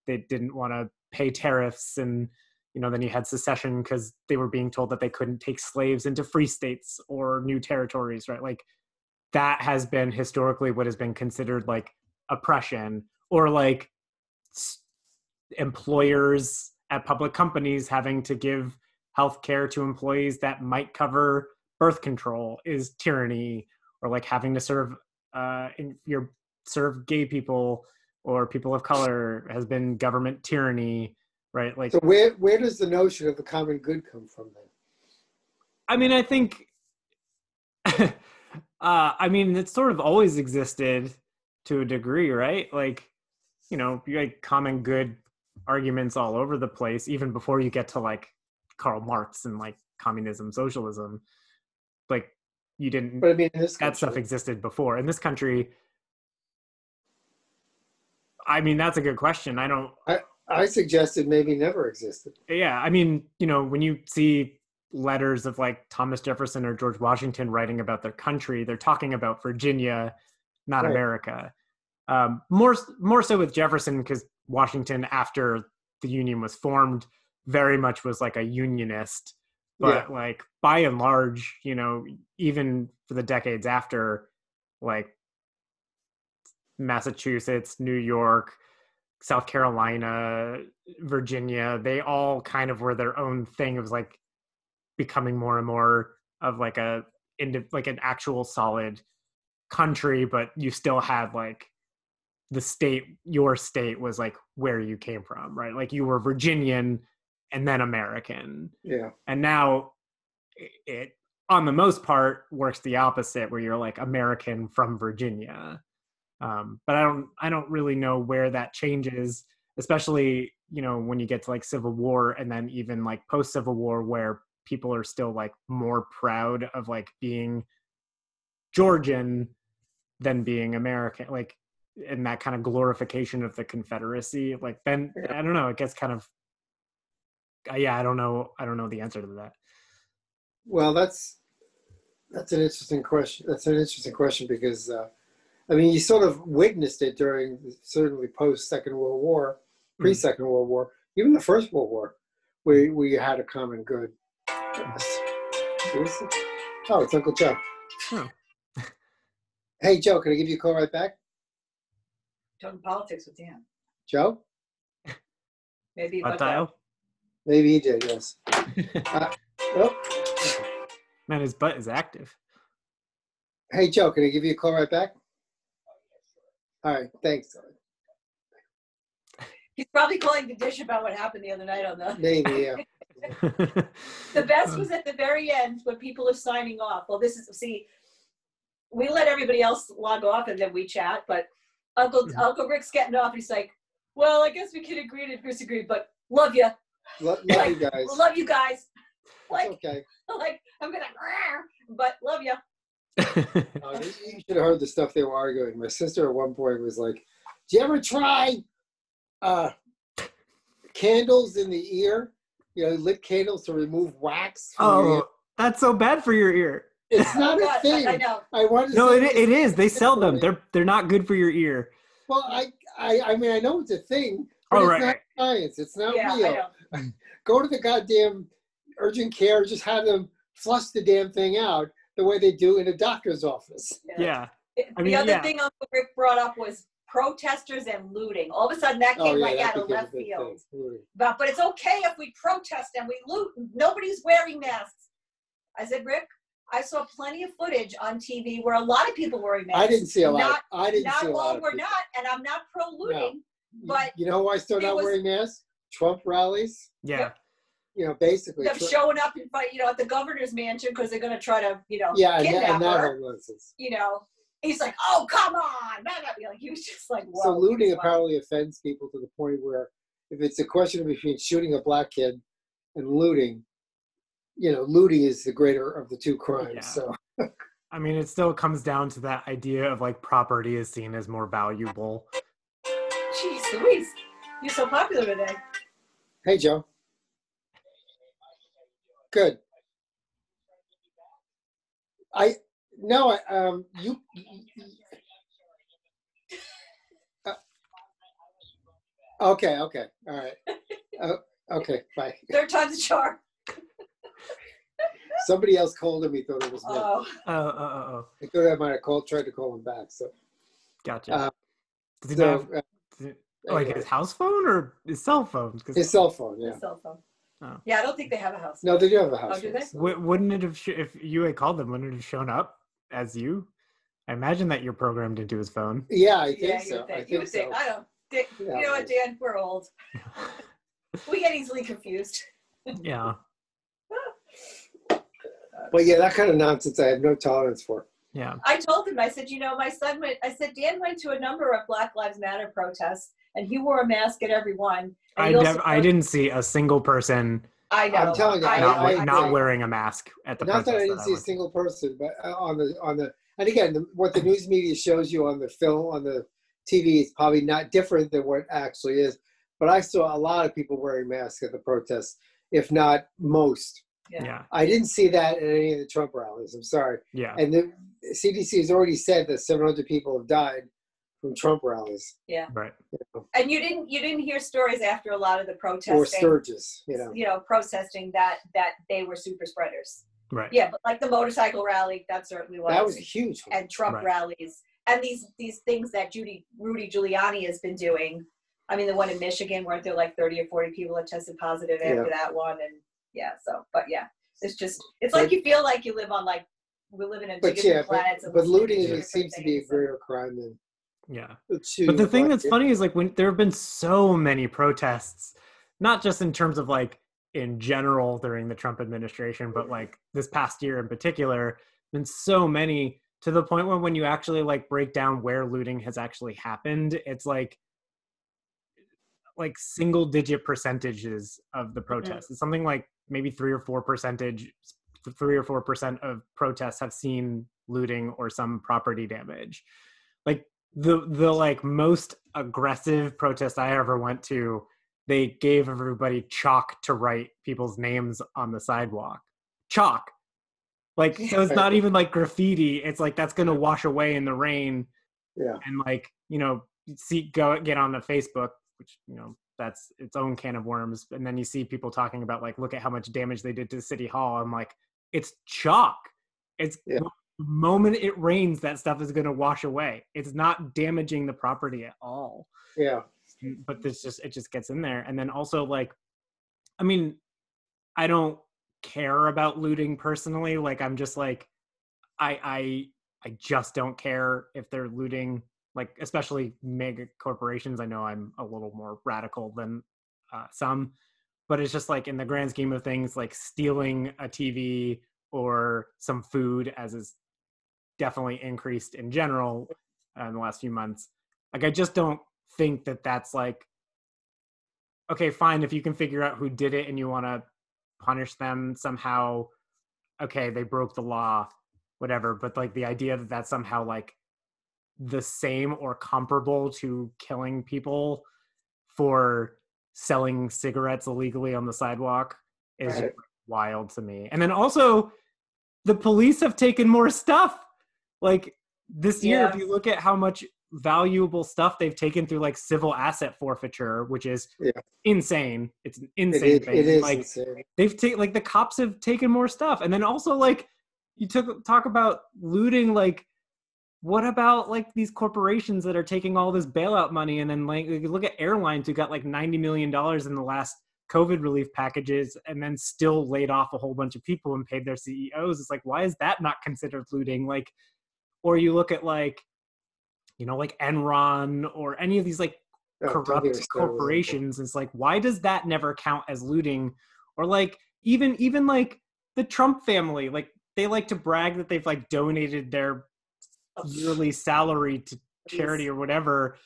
they didn't want to pay tariffs, and you know, then you had secession because they were being told that they couldn't take slaves into free states or new territories, right? Like that has been historically what has been considered like oppression, or like employers at public companies having to give health care to employees that might cover birth control is tyranny, or like having to serve serve gay people or people of color has been government tyranny, right? Like, so where does the notion of the common good come from then? I mean, I think I mean, it's sort of always existed to a degree, right? Like, you know, you had common good arguments all over the place, even before you get to like Karl Marx and like communism, socialism. Like, you didn't, but I mean, that stuff existed before. In this country, I mean, that's a good question. I suggested maybe never existed. Yeah, I mean, you know, when you see letters of like Thomas Jefferson or George Washington writing about their country, they're talking about Virginia, not America. More so with Jefferson, because Washington, after the Union was formed, very much was like a unionist. But like by and large, you know, even for the decades after, like Massachusetts, New York, South Carolina, Virginia, they all kind of were their own thing. It was like becoming more and more of like an actual solid country, but you still had like the state, your state was like where you came from, right? Like you were Virginian and then American. Yeah. And now it, on the most part, works the opposite, where you're like American from Virginia. But I don't really know where that changes, especially, you know, when you get to like Civil War, and then even like post Civil War, where people are still like more proud of like being Georgian than being American, like, in that kind of glorification of the Confederacy. Like, then I don't know, it gets kind of, I don't know the answer to that. Well, that's an interesting question. That's an interesting question because I mean, you sort of witnessed it during certainly post Second World War, pre Second World War, even the First World War, where you had a common good. Oh, it's Uncle Joe. Oh. Hey, Joe, can I give you a call right back? Talking politics with Dan. Joe? Maybe. Maybe he did, yes. Man, his butt is active. Hey, Joe, can I give you a call right back? All right, thanks. He's probably calling to dish about what happened the other night on the... Maybe, yeah. The best was at the very end when people are signing off. Well, we let everybody else log off and then we chat, but Uncle Rick's getting off. He's like, well, I guess we can agree to disagree, but love you. Love you guys. Love you guys. Like, okay. Like, I'm going to, but love you. You should have heard the stuff they were arguing. My sister at one point was like, do you ever try candles in the ear? You know, lit candles to remove wax from your ear. That's so bad for your ear. It's not a thing. I know. It is. They sell them. They're not good for your ear. Well, I mean, I know it's a thing, but it's not science. It's not real. Go to the goddamn urgent care. Just have them flush the damn thing out the way they do in a doctor's office. Yeah. The other thing Uncle Rick brought up was protesters and looting. All of a sudden that came out of left field. But it's okay if we protest and we loot. Nobody's wearing masks. I said, Rick, I saw plenty of footage on TV where a lot of people were wearing masks. I didn't see a lot. Not all were not, and I'm not pro-looting. No. But you know who I still not wearing masks? Trump rallies. Yeah. You know, basically. Them showing up in front, at the governor's mansion because they're going to try to, kidnap her. He's like, oh, come on. He was just like, whoa. So looting apparently offends people to the point where if it's a question between shooting a black kid and looting, looting is the greater of the two crimes. Yeah. So, I mean, it still comes down to that idea of like property is seen as more valuable. Jeez Louise, you're so popular today. Hey, Joe. Good. Okay, all right. Okay, bye. Third time's a charm. Somebody else called him. He thought it was me. Oh. I thought I might have tried to call him back. So, gotcha. Does he so have, like anyway. His house phone or his cell phone? His cell phone, yeah. His cell phone. Oh. Yeah, I don't think they have a house. No, they do have a house. Oh, do they? So. Wouldn't it have, if you had called them, wouldn't it have shown up as you? I imagine that you're programmed into his phone. Yeah, I think so. You would think. I don't. You know what, Dan? We're old. We get easily confused. Yeah. But yeah, that kind of nonsense I have no tolerance for. Yeah. I told him, I said, my son went, Dan went to a number of Black Lives Matter protests and he wore a mask at every one. I didn't see a single person. I know. I'm telling you, not wearing a mask at the protest. Not that I didn't see a single person, but on the and again, what the news media shows you on the film, on the TV is probably not different than what actually is. But I saw a lot of people wearing masks at the protests, if not most. Yeah. I didn't see that at any of the Trump rallies. I'm sorry. Yeah. And the CDC has already said that 700 people have died from Trump rallies. Yeah. Right. And you didn't hear stories after a lot of the protesting. Or Sturgis, protesting that they were super spreaders. Right. Yeah, but like the motorcycle rally, that certainly was. That was a huge one. And Trump rallies. And these things that Rudy Giuliani has been doing. I mean, the one in Michigan, weren't there like 30 or 40 people that tested positive after that one? And it's like you feel like you live on we're living in two different planets. But looting seems to be a greater crime than. Yeah. But the thing that's funny is like when there have been so many protests, not just in terms of like in general during the Trump administration, but like this past year in particular, been so many to the point where when you actually like break down where looting has actually happened, it's like single digit percentages of the protests. It's something like maybe 3 or 4% of protests have seen looting or some property damage. Like the like most aggressive protest I ever went to, they gave everybody chalk to write people's names on the sidewalk. Chalk. Like, so it's not even like graffiti. It's like, that's going to wash away in the rain. Yeah. And like, get on the Facebook, which, that's its own can of worms. And then you see people talking about like, look at how much damage they did to City Hall. I'm like, it's chalk. It's the moment it rains, that stuff is going to wash away. It's not damaging the property at all. Yeah. But it just gets in there. And then also like, I mean, I don't care about looting personally. Like, I'm just like, I just don't care if they're looting, like, especially mega corporations. I know I'm a little more radical than some, but it's just like in the grand scheme of things, like stealing a TV or some food, as is definitely increased in general in the last few months. Like, I just don't think that that's like, okay, fine, if you can figure out who did it and you want to punish them somehow, okay, they broke the law, whatever. But like the idea that that's somehow like the same or comparable to killing people for selling cigarettes illegally on the sidewalk is just wild to me. And then also the police have taken more stuff. Like this year, if you look at how much valuable stuff they've taken through like civil asset forfeiture, which is insane. It's an insane thing. It is like insane. They've taken, like, the cops have taken more stuff. And then also like you talk about looting, like what about like these corporations that are taking all this bailout money, and then like you look at airlines who got like $90 million in the last COVID relief packages and then still laid off a whole bunch of people and paid their CEOs. It's like, why is that not considered looting? Like, or you look at like, like Enron or any of these like corrupt corporations. It's like, why does that never count as looting? Or like, even like the Trump family, like they like to brag that they've like donated their yearly salary to charity or whatever,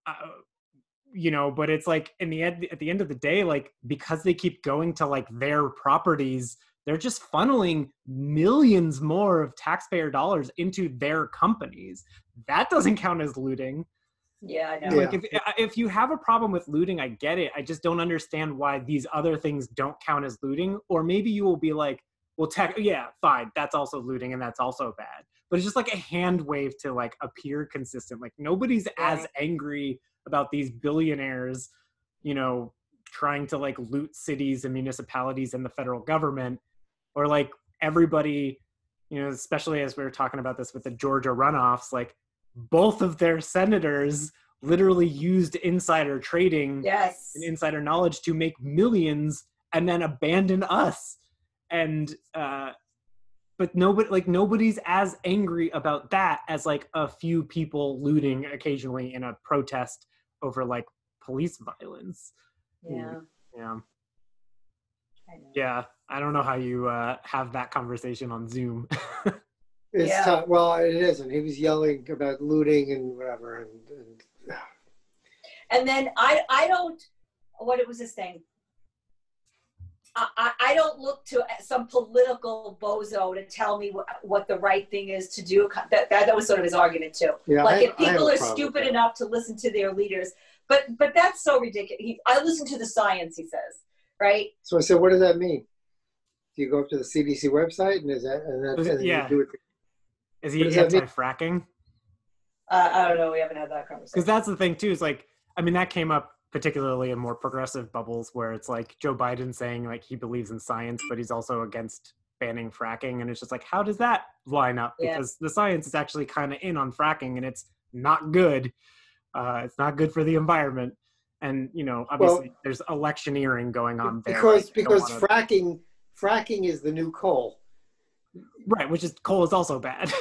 but it's like at the end of the day, like because they keep going to like their properties they're just funneling millions more of taxpayer dollars into their companies. That doesn't count as looting. Yeah, I know. Like if you have a problem with looting, I get it. I just don't understand why these other things don't count as looting. Or maybe you will be like, well, yeah, fine, that's also looting and that's also bad. But it's just like a hand wave to like appear consistent. Like nobody's as angry about these billionaires, you know, trying to like loot cities and municipalities and the federal government, or like everybody, you know, especially as we were talking about this with the Georgia runoffs, like both of their senators literally used insider trading and insider knowledge to make millions and then abandon us. And but nobody's as angry about that as like a few people looting occasionally in a protest over like police violence. Yeah, I don't know how you have that conversation on Zoom. It's tough. Well, it isn't. He was yelling about looting and whatever, and then I don't. What was this thing? I don't look to some political bozo to tell me what the right thing is to do. That was sort of his argument too. Yeah, like if people are stupid enough to listen to their leaders, but that's so ridiculous. I listen to the science, he says, right? So I said, what does that mean? Do you go up to the CDC website and you do it? Is he anti-fracking? I don't know. We haven't had that conversation. Because that's the thing too. Is like, I mean, that came up particularly in more progressive bubbles where it's like Joe Biden saying like he believes in science, but he's also against banning fracking. And it's just like, how does that line up? Because the science is actually kind of in on fracking and it's not good. It's not good for the environment. And, you know, obviously there's electioneering going on there. Because fracking is the new coal. Right, which is coal is also bad.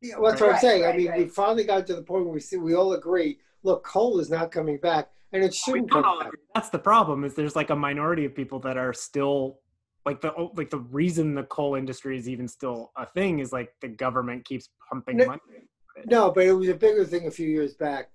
Yeah, well, that's what I'm saying. I mean, we finally got to the point where we all agree, look, coal is not coming back. And it shouldn't come back. That's the problem. Is there's like a minority of people that are still like the reason the coal industry is even still a thing is like the government keeps pumping money. No, but it was a bigger thing a few years back.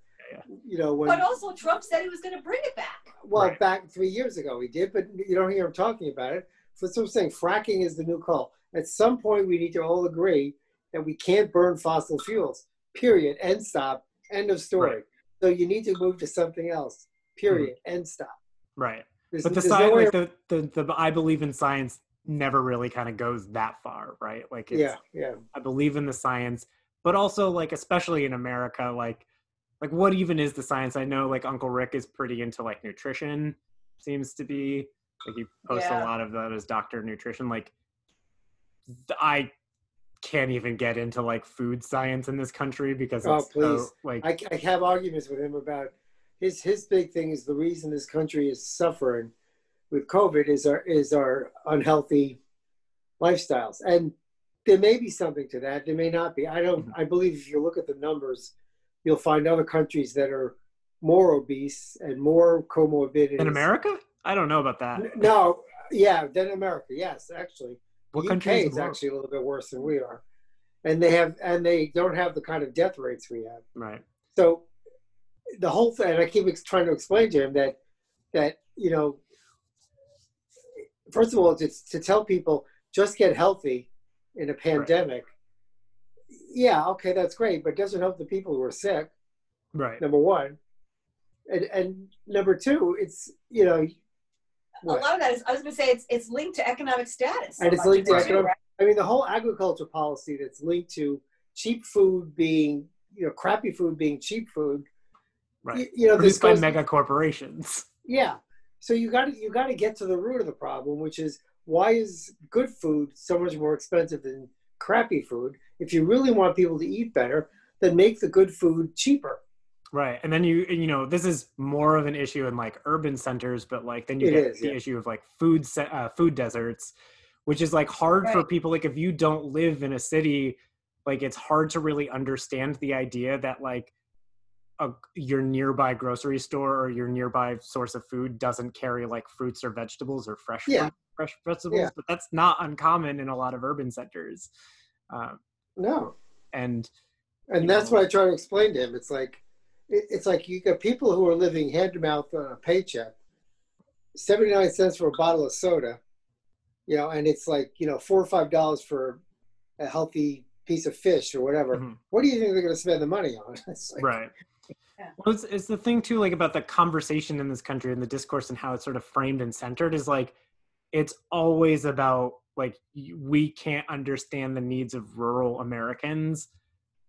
You know, but also Trump said he was going to bring it back. Well, back 3 years ago he did, but you don't hear him talking about it. So that's what I'm saying. Fracking is the new coal. At some point, we need to all agree that we can't burn fossil fuels. Period. End stop. End of story. Right. So you need to move to something else. Period. End stop. Right. But the science, like the I believe in science never really kind of goes that far, right? Like, it's, I believe in the science, but also like, especially in America, like what even is the science? I know like Uncle Rick is pretty into like nutrition, seems to be like he posts a lot of that as Dr. Nutrition. Like I can't even get into like food science in this country because it's so like I have arguments with him about his big thing is the reason this country is suffering with COVID is our unhealthy lifestyles. And there may be something to that. There may not be. I believe if you look at the numbers, you'll find other countries that are more obese and more comorbidities. In America? I don't know about that. No. Yeah. Than America. Yes, actually. What country is actually a little bit worse than we are. And they don't have the kind of death rates we have. Right. So the whole thing, and I keep trying to explain to him that, you know, first of all, it's to tell people just get healthy in a pandemic. Right. Yeah, okay, that's great, but it doesn't help the people who are sick. Right. Number one. And number two, it's, you know. A lot of that is, I was going to say, it's linked to economic status. And it's linked to economic, right? I mean, the whole agriculture policy that's linked to cheap food being, you know, crappy food being cheap food. Right. You know, produced by mega corporations. Yeah. So you got to get to the root of the problem, which is why is good food so much more expensive than crappy food? If you really want people to eat better, then make the good food cheaper. Right. And then you know, this is more of an issue in like urban centers, but like then you get the issue of like food deserts, which is like hard for people. Like if you don't live in a city, like it's hard to really understand the idea that like your nearby grocery store or your nearby source of food doesn't carry like fruits or vegetables or fresh vegetables, but that's not uncommon in a lot of urban centers. No. And that's what I try to explain to him. It's like you got people who are living hand to mouth on a paycheck, 79 cents for a bottle of soda, you know, and it's like, you know, $4 or $5 for a healthy piece of fish or whatever. Mm-hmm. What do you think they're going to spend the money on? It's like, right. Yeah. Well, it's the thing too, like about the conversation in this country and the discourse and how it's sort of framed and centered is like, it's always about like, we can't understand the needs of rural Americans,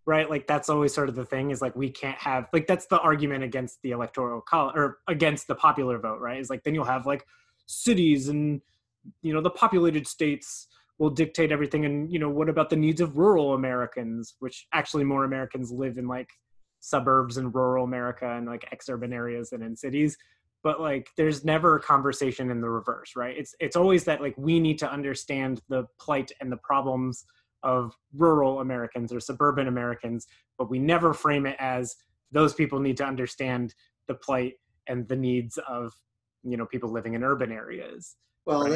right? Like that's always sort of the thing is like, we can't have, like, that's the argument against the electoral college or against the popular vote, right? Is like, then you'll have like cities and, you know, the populated states will dictate everything. And, you know, what about the needs of rural Americans, which actually more Americans live in like suburbs and rural America and like exurban areas than in cities. But like, there's never a conversation in the reverse, right? It's always that like, we need to understand the plight and the problems of rural Americans or suburban Americans, but we never frame it as those people need to understand the plight and the needs of, you know, people living in urban areas. well, right?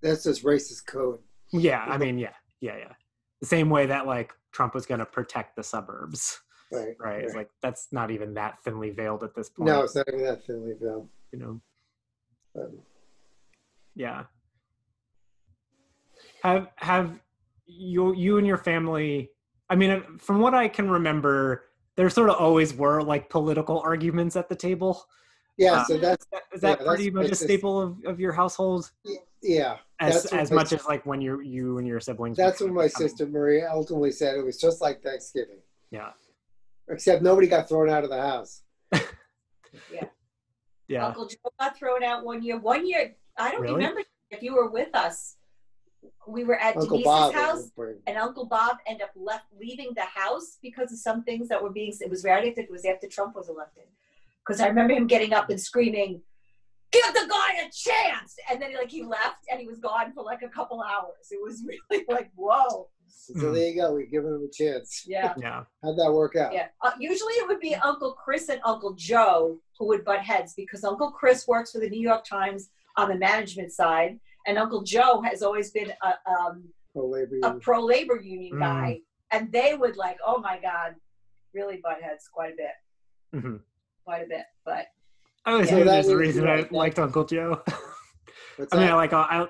that's just racist code. Yeah, I mean, yeah. The same way that like Trump was going to protect the suburbs, right? It's like, that's not even that thinly veiled at this point. No, it's not even that thinly veiled. You know, Um, yeah. Have you and your family? I mean, from what I can remember, there sort of always were like political arguments at the table. yeah, so that's Is that yeah, pretty much a that's staple of your household? yeah. As much as like when you and your siblings. That's were what my coming. sister Maria ultimately said. It was just like Thanksgiving, Yeah. except nobody got thrown out of the house. Yeah. Uncle Joe got thrown out one year. One year, I don't Really? remember if you were with us. We were at Uncle Denise's Bob. house, and Uncle Bob ended up leaving the house because of some things that were being. It was right after, it was after Trump was elected, because I remember him getting up and screaming, "Give the guy a chance!" And then he left and he was gone for like a couple hours. It was really like, whoa. So there you go. We've given him a chance. Yeah. Yeah. How'd that work out? Yeah. Usually it would be Uncle Chris and Uncle Joe who would butt heads, because Uncle Chris works for the New York Times on the management side, and Uncle Joe has always been a pro-labor union guy. And they would like, oh my God, really butt heads quite a bit. Mm-hmm. Quite a bit. But I always Yeah. knew So there's that a was- reason yeah, I that- liked Uncle Joe. What's I mean, that?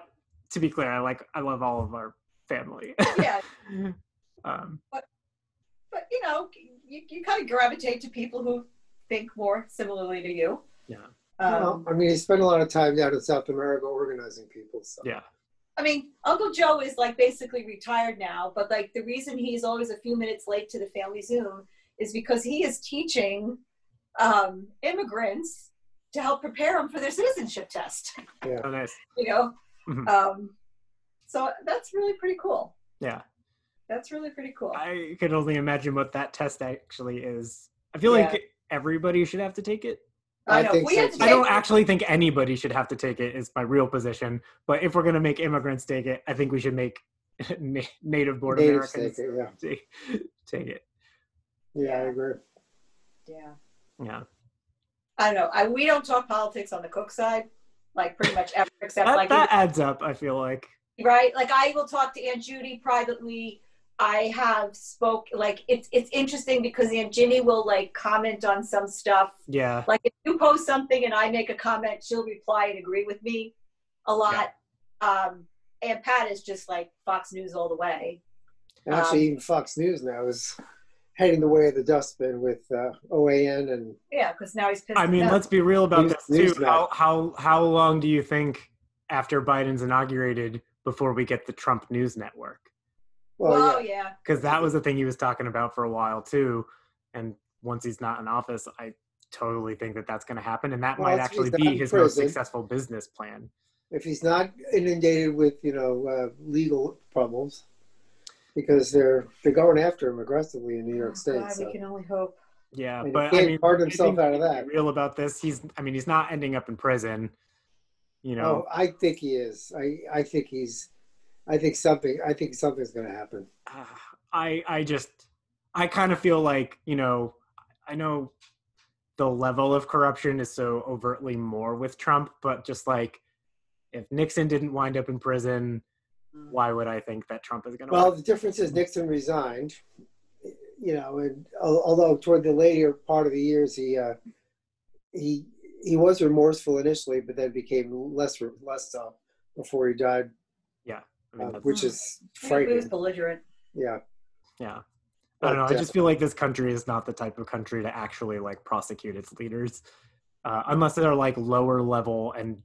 to be clear, I love all of our family. yeah. um, But you know, you kind of gravitate to people who think more similarly to you. yeah. Well, I mean, he spent a lot of time down in South America organizing people. So. Yeah. I mean, Uncle Joe is like basically retired now, but like the reason he's always a few minutes late to the family Zoom is because he is teaching immigrants to help prepare them for their citizenship test. Yeah. Oh, nice. You know, Mhm. so that's really pretty cool. Yeah. That's really pretty cool. I could only imagine what that test actually is. I feel Yeah. like everybody should have to take it. I I know. think We so, had to too. I take- don't actually think anybody should have to take it is my real position. But if we're going to make immigrants take it, I think we should make native born Natives Americans take it, yeah. take it. Yeah, I agree. Yeah. Yeah. I don't know. We don't talk politics on the Cook side, like pretty much ever, except That, like that adds up, I feel like. right. Like I will talk to Aunt Judy privately. I have like it's interesting because Aunt Ginny will like comment on some stuff. Yeah. Like if you post something and I make a comment, she'll reply and agree with me a lot. Aunt Pat is just like Fox News all the way. Actually, even Fox News now is heading the way of the dustbin with OAN and. Yeah, because now he's pissed. I mean, enough. let's be real about this too. Newsmax. How long do you think after Biden's inaugurated before we get the Trump News Network? Well, yeah. yeah. Because that was the thing he was talking about for a while too. And once he's not in office, I totally think that that's going to happen, and that Well, might if actually he's not be in his most prison. successful business plan. If he's not inundated with legal problems, because they're going after him aggressively in New York State. God, So. we can only hope. Yeah, And he but can't I mean, pardon I himself think out of to be that. real about this, he's not ending up in prison. You know, Oh, I think he is. I think something's going to happen. I kind of feel like, you know, I know the level of corruption is so overtly more with Trump, but just like if Nixon didn't wind up in prison, why would I think that Trump is going to? Well, the difference is Nixon resigned. You know, and although toward the later part of the years he was remorseful initially, but then became less so before he died. Yeah. I mean, which is He frightening. was belligerent. Yeah. Yeah. But, I don't know. I just feel like this country is not the type of country to actually like prosecute its leaders, unless they're like lower level and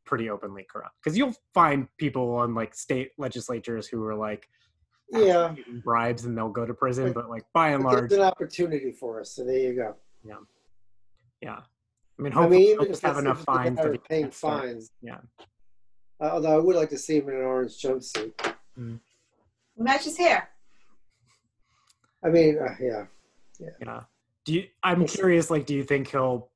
pretty openly corrupt. Because you'll find people on like state legislatures who are like giving bribes and they'll go to prison. But like by and large, there's an opportunity for us. So there you go. Yeah. Yeah. I mean, hopefully even they'll just have enough fines that paying fines. Yeah. Although I would like to see him in an orange jumpsuit. Match his hair. I mean, yeah. I'm curious. Like, do you think he'll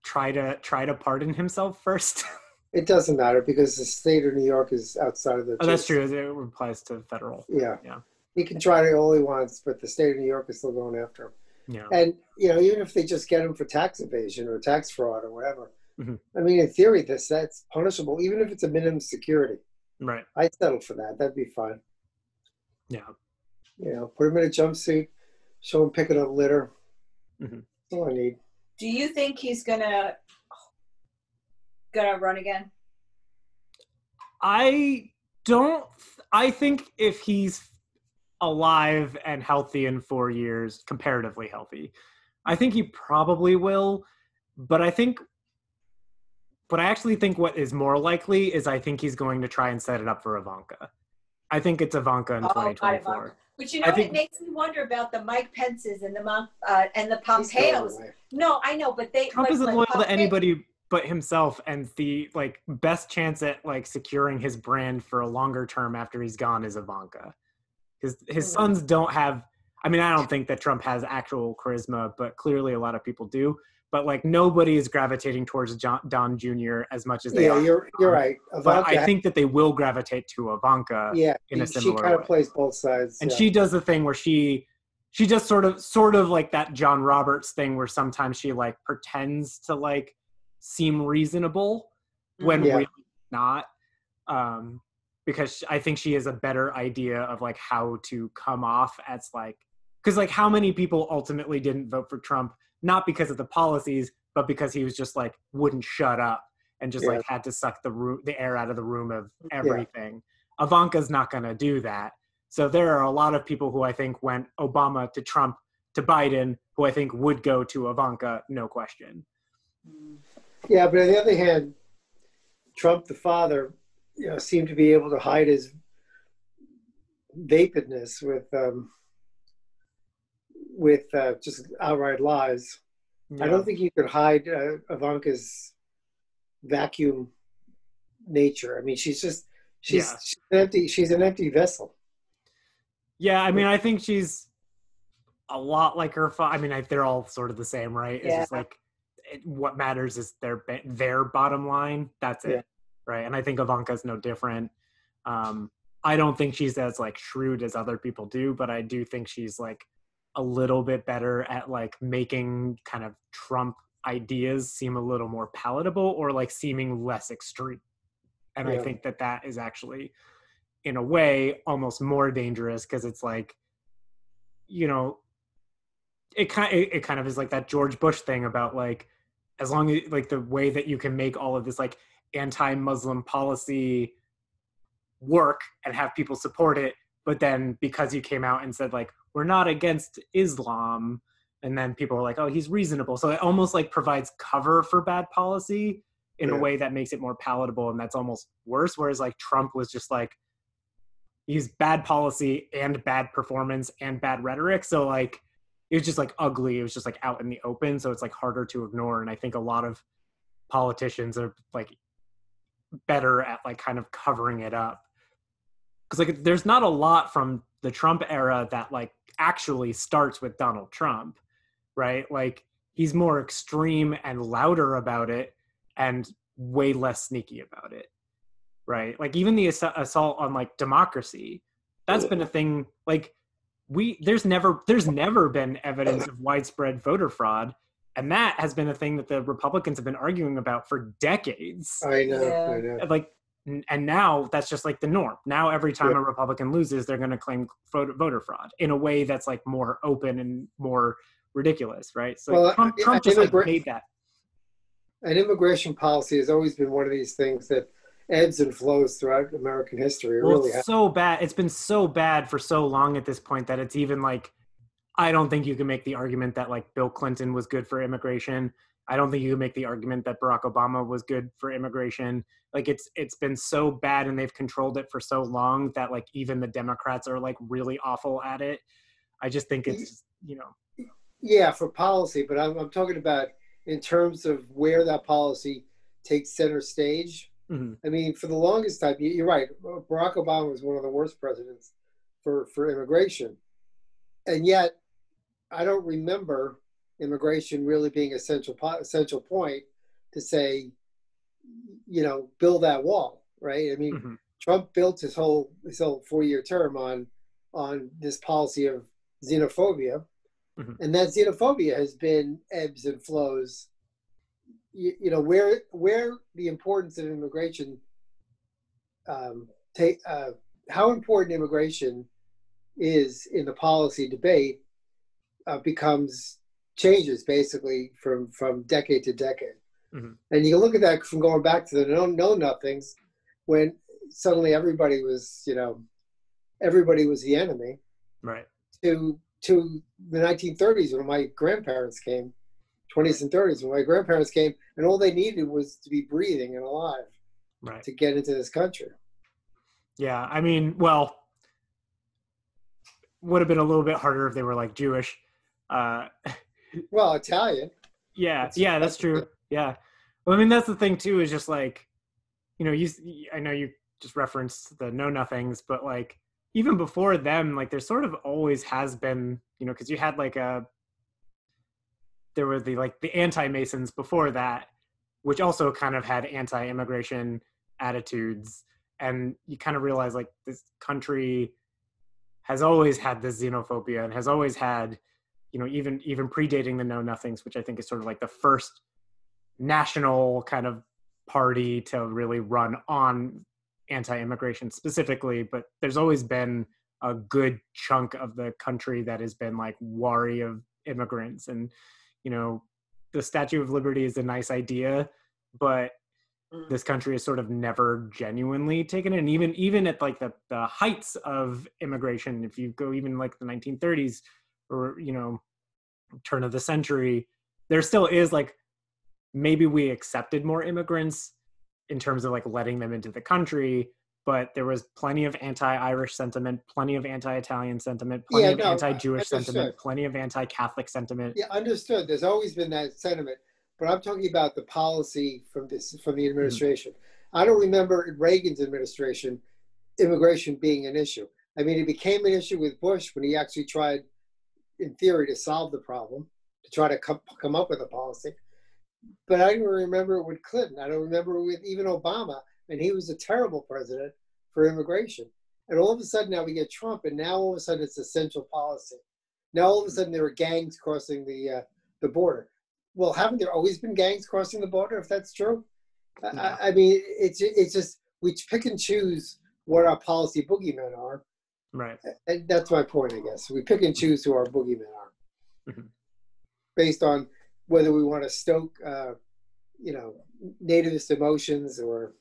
try to pardon himself first? It doesn't matter because the state of New York is outside of the. Oh, that's true. It applies to federal. Yeah. Yeah. He can try to all he wants, but the state of New York is still going after him. Yeah. And even if they just get him for tax evasion or tax fraud or whatever, Mm-hmm. I mean, in theory, that's punishable, even if it's a minimum security. Right. I'd settle for that. That'd be fine. Yeah. Put him in a jumpsuit, show him picking up litter. Mm-hmm. That's all I need. Do you think he's gonna run again? I don't. I think if he's alive and healthy in 4 years, comparatively healthy, I think he probably will. But I actually think what is more likely is I think he's going to try and set it up for Ivanka. I think it's Ivanka in 2024. But it makes me wonder about the Mike Pences and the Pompeos. No, I know, but Trump isn't loyal to anybody but himself, and the like best chance at like securing his brand for a longer term after he's gone is Ivanka. His sons don't have. I mean, I don't think that Trump has actual charisma, but clearly a lot of people do. But like nobody is gravitating towards Don Jr. as much as they are. Yeah, you're right. But I think that they will gravitate to Ivanka. Yeah, in a similar way. She kind of plays both sides. And she does the thing where she just sort of like that John Roberts thing where sometimes she like pretends to like seem reasonable when really not. Because I think she has a better idea of like how to come off as like, because like how many people ultimately didn't vote for Trump, not because of the policies, but because he was just like wouldn't shut up and just like had to suck the air out of the room of everything. Ivanka's not going to do that. So there are a lot of people who I think went Obama to Trump to Biden, who I think would go to Ivanka, no question. Yeah, but on the other hand, Trump, the father, seemed to be able to hide his vapidness with just outright lies. Yeah. I don't think you could hide Ivanka's vacuum nature. I mean, she's an empty vessel. Yeah, I mean, I think she's a lot like her father. I mean, they're all sort of the same, right? It's just like what matters is their bottom line. That's it, right? And I think Ivanka's no different. I don't think she's as like shrewd as other people do, but I do think she's like a little bit better at like making kind of Trump ideas seem a little more palatable or like seeming less extreme. And I think that is actually in a way almost more dangerous because it's like, it kind of is like that George Bush thing about like, as long as like the way that you can make all of this like anti-Muslim policy work and have people support it, but then because you came out and said like, we're not against Islam, and then people are like, oh, he's reasonable. So it almost like provides cover for bad policy in a way that makes it more palatable, and that's almost worse. Whereas like Trump was just like, he's bad policy and bad performance and bad rhetoric. So like, it was just like ugly. It was just like out in the open. So it's like harder to ignore. And I think a lot of politicians are like better at like kind of covering it up. Cause like, there's not a lot from the Trump era that like actually starts with Donald Trump, right? Like he's more extreme and louder about it and way less sneaky about it. Right. Like even the assault on like democracy, that's been a thing. Like there's never been evidence of widespread voter fraud. And that has been a thing that the Republicans have been arguing about for decades. I know. Like, and now that's just like the norm. Now, every time a Republican loses, they're going to claim voter fraud in a way that's like more open and more ridiculous. Right. So Trump just like made that. And immigration policy has always been one of these things that ebbs and flows throughout American history. It Well, really it's has. so bad. It's been so bad for so long at this point that it's even like, I don't think you can make the argument that like Bill Clinton was good for immigration. I don't think you can make the argument that Barack Obama was good for immigration. Like it's been so bad and they've controlled it for so long that like even the Democrats are like really awful at it. I just think it's, you know. Yeah, for policy, but I'm talking about in terms of where that policy takes center stage. Mm-hmm. I mean, for the longest time, you're right. Barack Obama was one of the worst presidents for immigration, and yet I don't remember immigration really being a central point to say, you know, build that wall, right? I mean, Mm-hmm. Trump built his whole 4-year term on this policy of xenophobia, Mm-hmm. and that xenophobia has been ebbs and flows. You know, where the importance of immigration how important immigration is in the policy debate changes basically from decade to decade. Mm-hmm. And you can look at that from going back to the know nothings, when suddenly everybody was the enemy, Right. to the 1930s when my grandparents came, 20s and 30s when my grandparents came, and all they needed was to be breathing and alive, right, to get into this country. Yeah, I mean, well, would have been a little bit harder if they were like Jewish. Well, Italian. Yeah, that's true. Yeah. Well, I mean, that's the thing too, is just like, you know, I know you just referenced the know nothings, but like even before them, like there sort of always has been, you know, because you had like there were the anti-Masons before that, which also kind of had anti-immigration attitudes, and you kind of realize like this country has always had this xenophobia and has always had, you know, even predating the Know Nothings, which I think is sort of like the first national kind of party to really run on anti-immigration specifically, but there's always been a good chunk of the country that has been like wary of immigrants. And, you know, the Statue of Liberty is a nice idea, but this country has sort of never genuinely taken it. And even at like the heights of immigration, if you go even like the 1930s or, you know, turn of the century, there still is like, maybe we accepted more immigrants in terms of like letting them into the country, but there was plenty of anti-Irish sentiment, plenty of anti-Italian sentiment, plenty of anti-Jewish sentiment, plenty of anti-Catholic sentiment. Yeah, understood. There's always been that sentiment, but I'm talking about the policy from the administration. Mm-hmm. I don't remember in Reagan's administration immigration being an issue. I mean, it became an issue with Bush when he actually tried, in theory, to solve the problem, to try to come up with a policy. But I don't remember it with Clinton. I don't remember it with even Obama, and he was a terrible president for immigration. And all of a sudden now we get Trump, and now all of a sudden it's a central policy. Now all of a sudden there are gangs crossing the border. Well, haven't there always been gangs crossing the border, if that's true? Yeah. I mean, it's just we pick and choose what our policy boogeymen are. Right. And that's my point, I guess. We pick and choose who our boogeymen are, mm-hmm. based on whether we want to stoke, you know, nativist emotions or,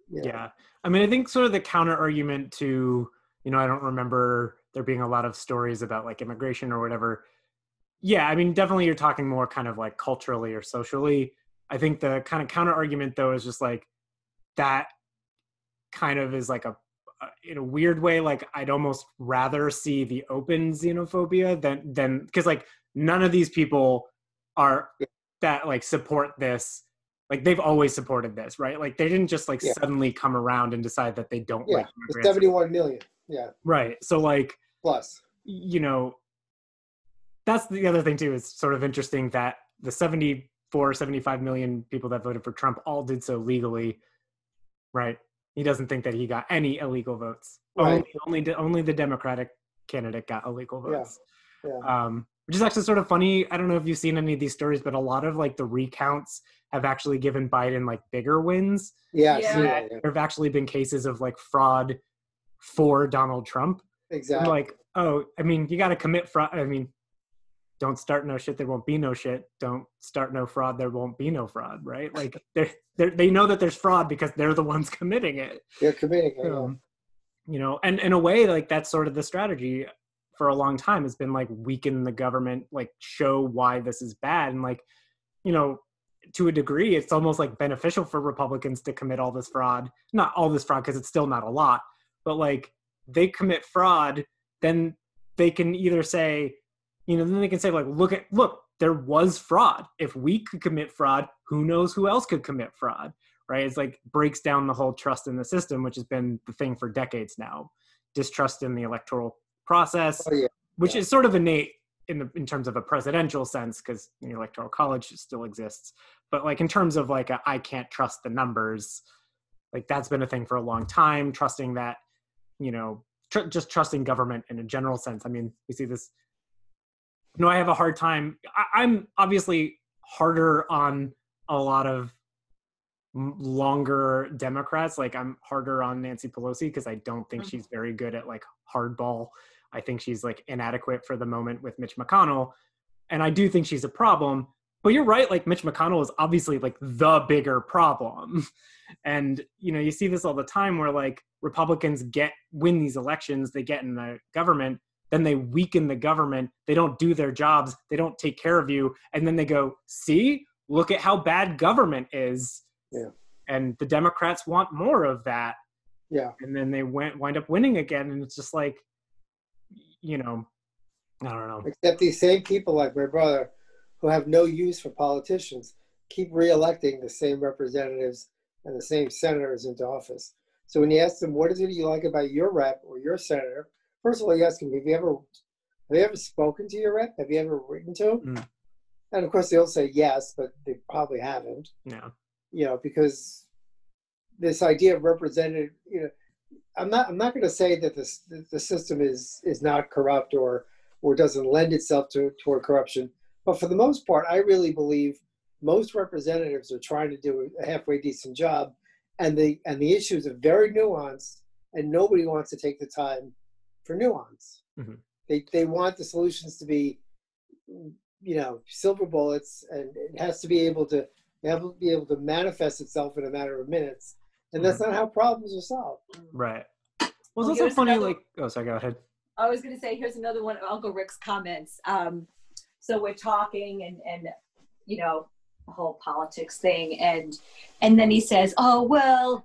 you know. Yeah. I mean, I think sort of the counter argument to, you know, I don't remember there being a lot of stories about like immigration or whatever. Yeah, I mean, definitely you're talking more kind of like culturally or socially. I think the kind of counter argument though is just like that kind of is like in a weird way, like I'd almost rather see the open xenophobia than because like none of these people are that like support this. Like they've always supported this, right? Like they didn't just like suddenly come around and decide that they don't like immigrants. 71 million. Yeah. Right. So like plus, you know, that's the other thing too. It's sort of interesting that the 75 million people that voted for Trump all did so legally, right? He doesn't think that he got any illegal votes. Right. Only the Democratic candidate got illegal votes. Yeah. Which is actually sort of funny. I don't know if you've seen any of these stories, but a lot of like the recounts have actually given Biden like bigger wins. Yeah. There have actually been cases of like fraud for Donald Trump. Exactly. And like, oh, I mean, you got to commit fraud. I mean, don't start no shit, there won't be no shit. Don't start no fraud, there won't be no fraud, right? Like they know that there's fraud because they're the ones committing it. They're committing it. You know, and in a way, like that's sort of the strategy for a long time has been like weaken the government, like show why this is bad. And like, you know, to a degree, it's almost like beneficial for Republicans to commit all this fraud, not all this fraud, because it's still not a lot, but like they commit fraud, then they can either say, you know, then they can say like, look, there was fraud. If we could commit fraud, who knows who else could commit fraud, right? It's like breaks down the whole trust in the system, which has been the thing for decades now. Distrust in the electoral process, which is sort of innate in terms of a presidential sense, because the electoral college still exists. But like in terms of like I can't trust the numbers, like that's been a thing for a long time. Trusting that, you know, just trusting government in a general sense. I mean, we see this. You know, I have a hard time. I'm obviously harder on a lot of longer Democrats. Like I'm harder on Nancy Pelosi because I don't think she's very good at like hardball. I think she's like inadequate for the moment with Mitch McConnell. And I do think she's a problem. But you're right, like Mitch McConnell is obviously like the bigger problem. And, you know, you see this all the time where like Republicans win these elections, they get in the government, then they weaken the government, they don't do their jobs, they don't take care of you, and then they go, see, look at how bad government is. Yeah. And the Democrats want more of that. Yeah. And then they wind up winning again, and it's just like, you know, I don't know. Except these same people like my brother who have no use for politicians keep re-electing the same representatives and the same senators into office. So when you ask them, what is it you like about your rep or your senator? First of all, you ask them, have you ever spoken to your rep? Have you ever written to him? Mm. And of course they'll say yes, but they probably haven't. Yeah. You know, because this idea of representative, you know, I'm not going to say that the system is not corrupt or doesn't lend itself toward corruption, but for the most part, I really believe most representatives are trying to do a halfway decent job, and the issues are very nuanced, and nobody wants to take the time for nuance. Mm-hmm. They want the solutions to be, you know, silver bullets, and it has to be able to manifest itself in a matter of minutes. And that's not how problems are solved. Right. Well, it's also funny, like, sorry, go ahead. I was going to say, here's another one of Uncle Rick's comments. So we're talking and you know, the whole politics thing. And then he says, you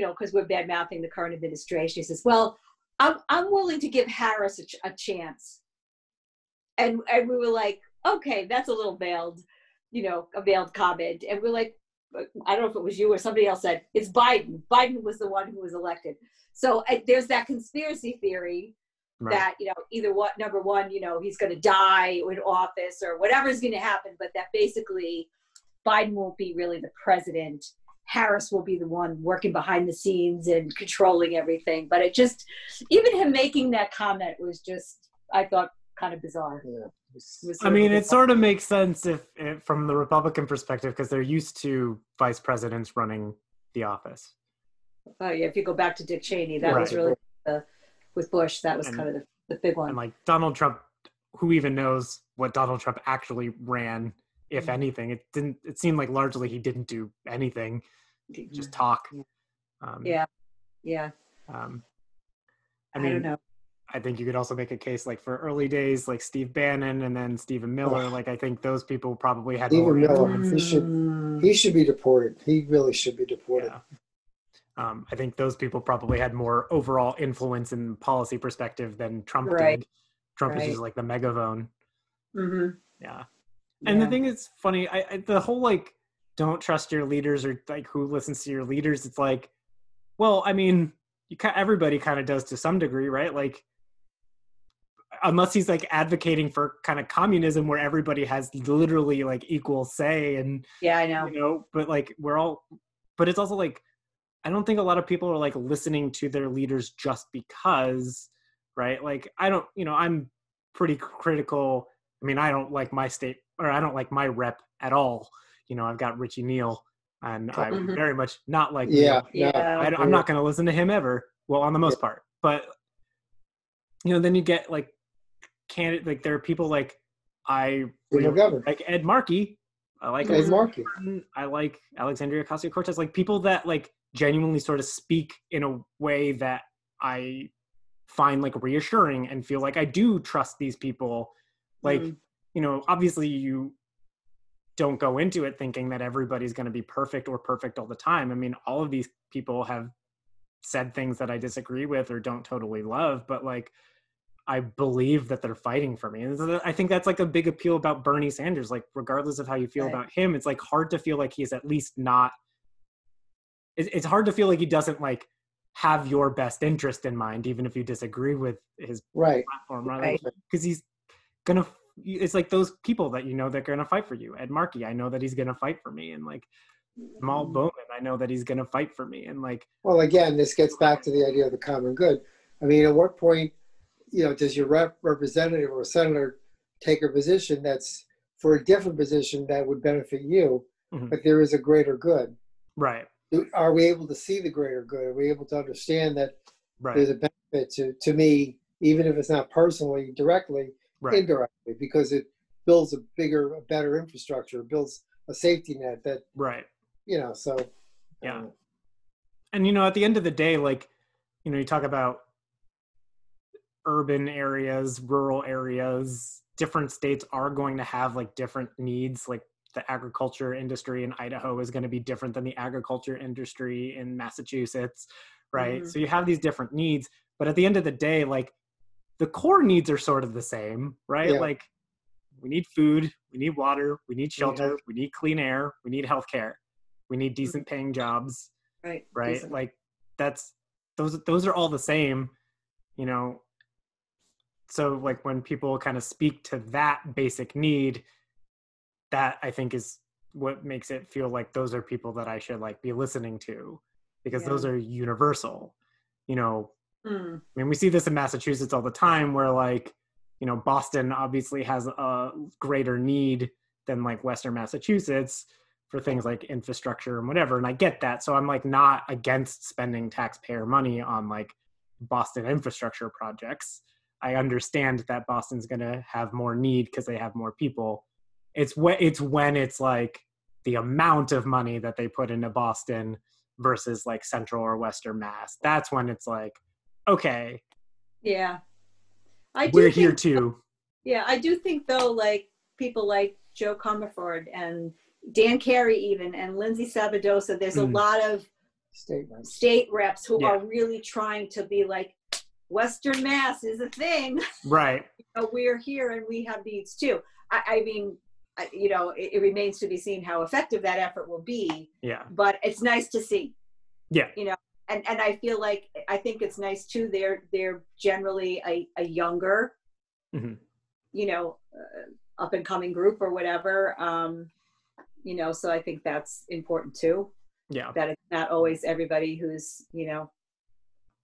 know, because we're bad mouthing the current administration. He says, well, I'm willing to give Harris a chance. And we were like, okay, that's a little veiled, you know, a veiled comment. And we're like, I don't know if it was you or somebody else said, it's Biden. Biden was the one who was elected. So there's that conspiracy theory that, you know, either number one, you know, he's going to die in office or whatever's going to happen, but that basically Biden won't be really the president. Harris will be the one working behind the scenes and controlling everything. But it just, even him making that comment was just, I thought, kind of bizarre. Yeah. I mean, it sort of makes sense if from the Republican perspective, because they're used to vice presidents running the office. Oh yeah, if you go back to Dick Cheney, that was really with Bush. That was kind of the big one. And like Donald Trump, who even knows what Donald Trump actually ran, if anything? It seemed like largely he didn't do anything, just talk. Yeah. I mean, I don't know. I think you could also make a case like for early days, like Steve Bannon and then Stephen Miller. Like I think those people probably had more influence. He should be deported. He really should be deported. Yeah. I think those people probably had more overall influence in policy perspective than Trump did. Trump is just like the megaphone. Mm-hmm. Yeah. And the thing is funny, I the whole like don't trust your leaders or like who listens to your leaders. It's like, well, I mean, everybody kind of does to some degree, right? Like, unless he's like advocating for kind of communism where everybody has literally like equal say and I know, you know, but like but it's also like, I don't think a lot of people are like listening to their leaders just because, right? Like, I don't, you know, I'm pretty critical. I mean, I don't like my state or I don't like my rep at all. You know, I've got Richie Neal and I very much not like, I'm not going to listen to him ever. Well, on the most part, but you know, then you get like like there are people like I like Ed Markey. I like Ed Markey. I like Alexandria Ocasio-Cortez. Like people that like genuinely sort of speak in a way that I find like reassuring and feel like I do trust these people. Like, you know, obviously you don't go into it thinking that everybody's going to be perfect all the time. I mean, all of these people have said things that I disagree with or don't totally love, but like, I believe that they're fighting for me. And I think that's like a big appeal about Bernie Sanders. Like, regardless of how you feel about him, it's like hard to feel like he's at least not, it's hard to feel like he doesn't like have your best interest in mind, even if you disagree with his platform, right? Because he's gonna, it's like those people that you know that are gonna fight for you. Ed Markey, I know that he's gonna fight for me, and like Jamal Bowman, I know that he's gonna fight for me, and like. Well, again, this gets back to the idea of the common good. I mean, at what point, you know, does your representative or senator take a position that's for a different position that would benefit you, but there is a greater good? Right. Are we able to see the greater good? Are we able to understand that there's a benefit to me, even if it's not personally, directly, indirectly, because it builds a bigger, a better infrastructure, builds a safety net that, you know, so. Yeah. And, you know, at the end of the day, like, you know, you talk about urban areas, rural areas, different states are going to have like different needs. Like the agriculture industry in Idaho is going to be different than the agriculture industry in Massachusetts, right? So you have these different needs, but at the end of the day, like the core needs are sort of the same, right? Like we need food, we need water, we need shelter, we need clean air, we need healthcare, we need decent paying jobs, right? Decent. Like that's, those are all the same, you know. So like when people kind of speak to that basic need, that I think is what makes it feel like those are people that I should like be listening to, because those are universal, you know. I mean, we see this in Massachusetts all the time where like, you know, Boston obviously has a greater need than like Western Massachusetts for things like infrastructure and whatever. And I get that. So I'm like not against spending taxpayer money on like Boston infrastructure projects. I understand that Boston's going to have more need because they have more people. It's when it's like the amount of money that they put into Boston versus like Central or Western Mass. That's when it's like, okay. Yeah. We're here too. Yeah. I do think though, like people like Joe Comerford and Dan Carey even, and Lindsay Sabadosa, there's a lot of state reps who are really trying to be like, Western Mass is a thing. Right. You know, we're here and we have needs too. I mean, you know, it remains to be seen how effective that effort will be. Yeah. But it's nice to see. Yeah. You know, and I feel like, I think it's nice too. They're generally a younger, you know, up and coming group or whatever. You know, so I think that's important too. Yeah. That it's not always everybody who's, you know,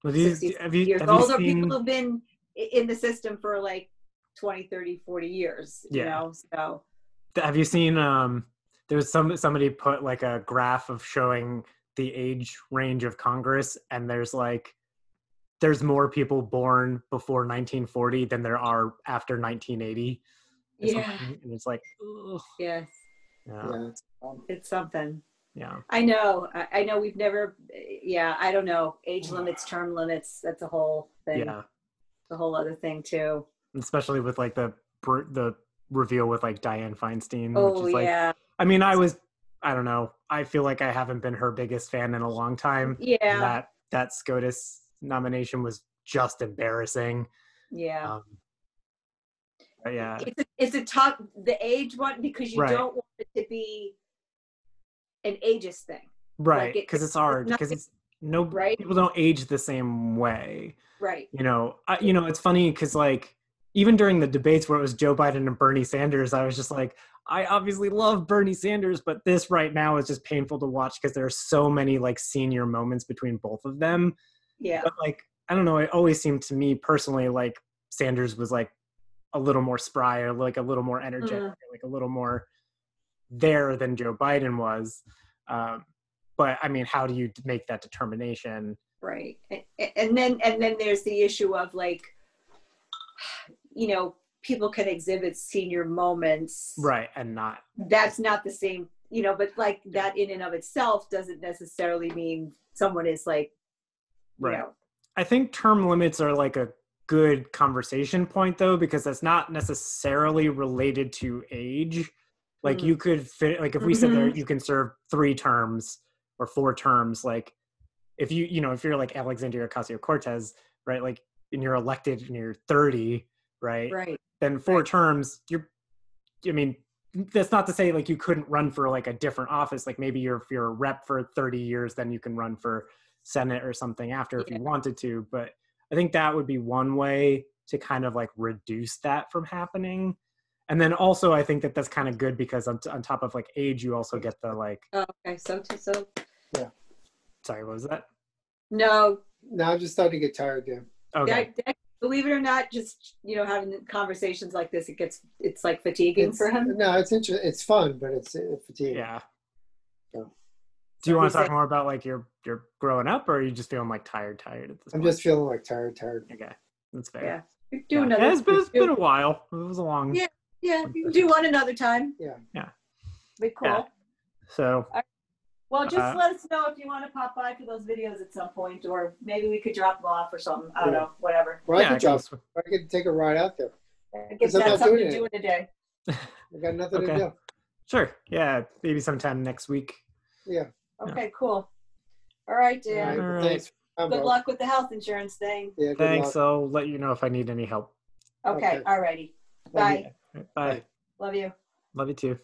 well, have you seen... people who've been in the system for like 20, 30, 40 years, you know, so. Have you seen, there was somebody put like a graph of showing the age range of Congress, and there's more people born before 1940 than there are after 1980. And it's like, ugh. Yes. Yeah. It's something. Yeah. I know we've never, I don't know. Age limits, term limits, that's a whole thing. Yeah. A whole other thing too. Especially with like the reveal with like Dianne Feinstein. Oh, which is like, yeah. I mean, I don't know. I feel like I haven't been her biggest fan in a long time. Yeah. That SCOTUS nomination was just embarrassing. Yeah. Yeah. It's a tough, the age one, because you don't want it to be an ageist thing, right? Because it's hard, because it's people don't age the same way, right? You know, you know, it's funny because like even during the debates where it was Joe Biden and Bernie Sanders, I was just like, I obviously love Bernie Sanders, but this right now is just painful to watch because there are so many like senior moments between both of them. Yeah, but like I don't know, it always seemed to me personally like Sanders was like a little more spry, or like a little more energetic, or like a little more there than Joe Biden was. But I mean, how do you make that determination? Right. And then there's the issue of like, you know, people can exhibit senior moments. Right. And not. That's not the same, but like that in and of itself doesn't necessarily mean someone is like, right. I think term limits are like a good conversation point though, because that's not necessarily related to age. Like you could fit, like if we said there, you can serve 3 terms or 4 terms, like if if you're like Alexandria Ocasio-Cortez, right? Like, and you're elected and you're 30, right? Right. Then 4 terms, that's not to say like you couldn't run for like a different office. Like maybe if you're a rep for 30 years, then you can run for Senate or something after if you wanted to. But I think that would be one way to kind of like reduce that from happening. And then also I think that that's kind of good because on top of like age, you also get the like. Oh, okay. So yeah. Sorry, what was that? No, I'm just starting to get tired, Dan. Okay. Believe it or not, just having conversations like this, it's like fatiguing for him. No, it's interesting. It's fun, but it's fatiguing. Yeah. So. Do you want to talk more about like your growing up, or are you just feeling like tired at this point? I'm just feeling like tired. Okay, that's fair. Yeah, do another. It's been a while. It was a long. Yeah, you can do one another time. Yeah. Be cool. Yeah. So. Well, just let us know if you want to pop by for those videos at some point, or maybe we could drop them off or something. I don't know, whatever. Well, I could take a ride out there. I guess that's something to do in a day. I got nothing to do. Sure. Yeah, maybe sometime next week. Yeah. Okay, cool. All right, Dan. All right. Thanks. Good luck with the health insurance thing. Yeah, thanks. I'll let you know if I need any help. Okay. All righty. Bye. Bye. Love you. Love you too.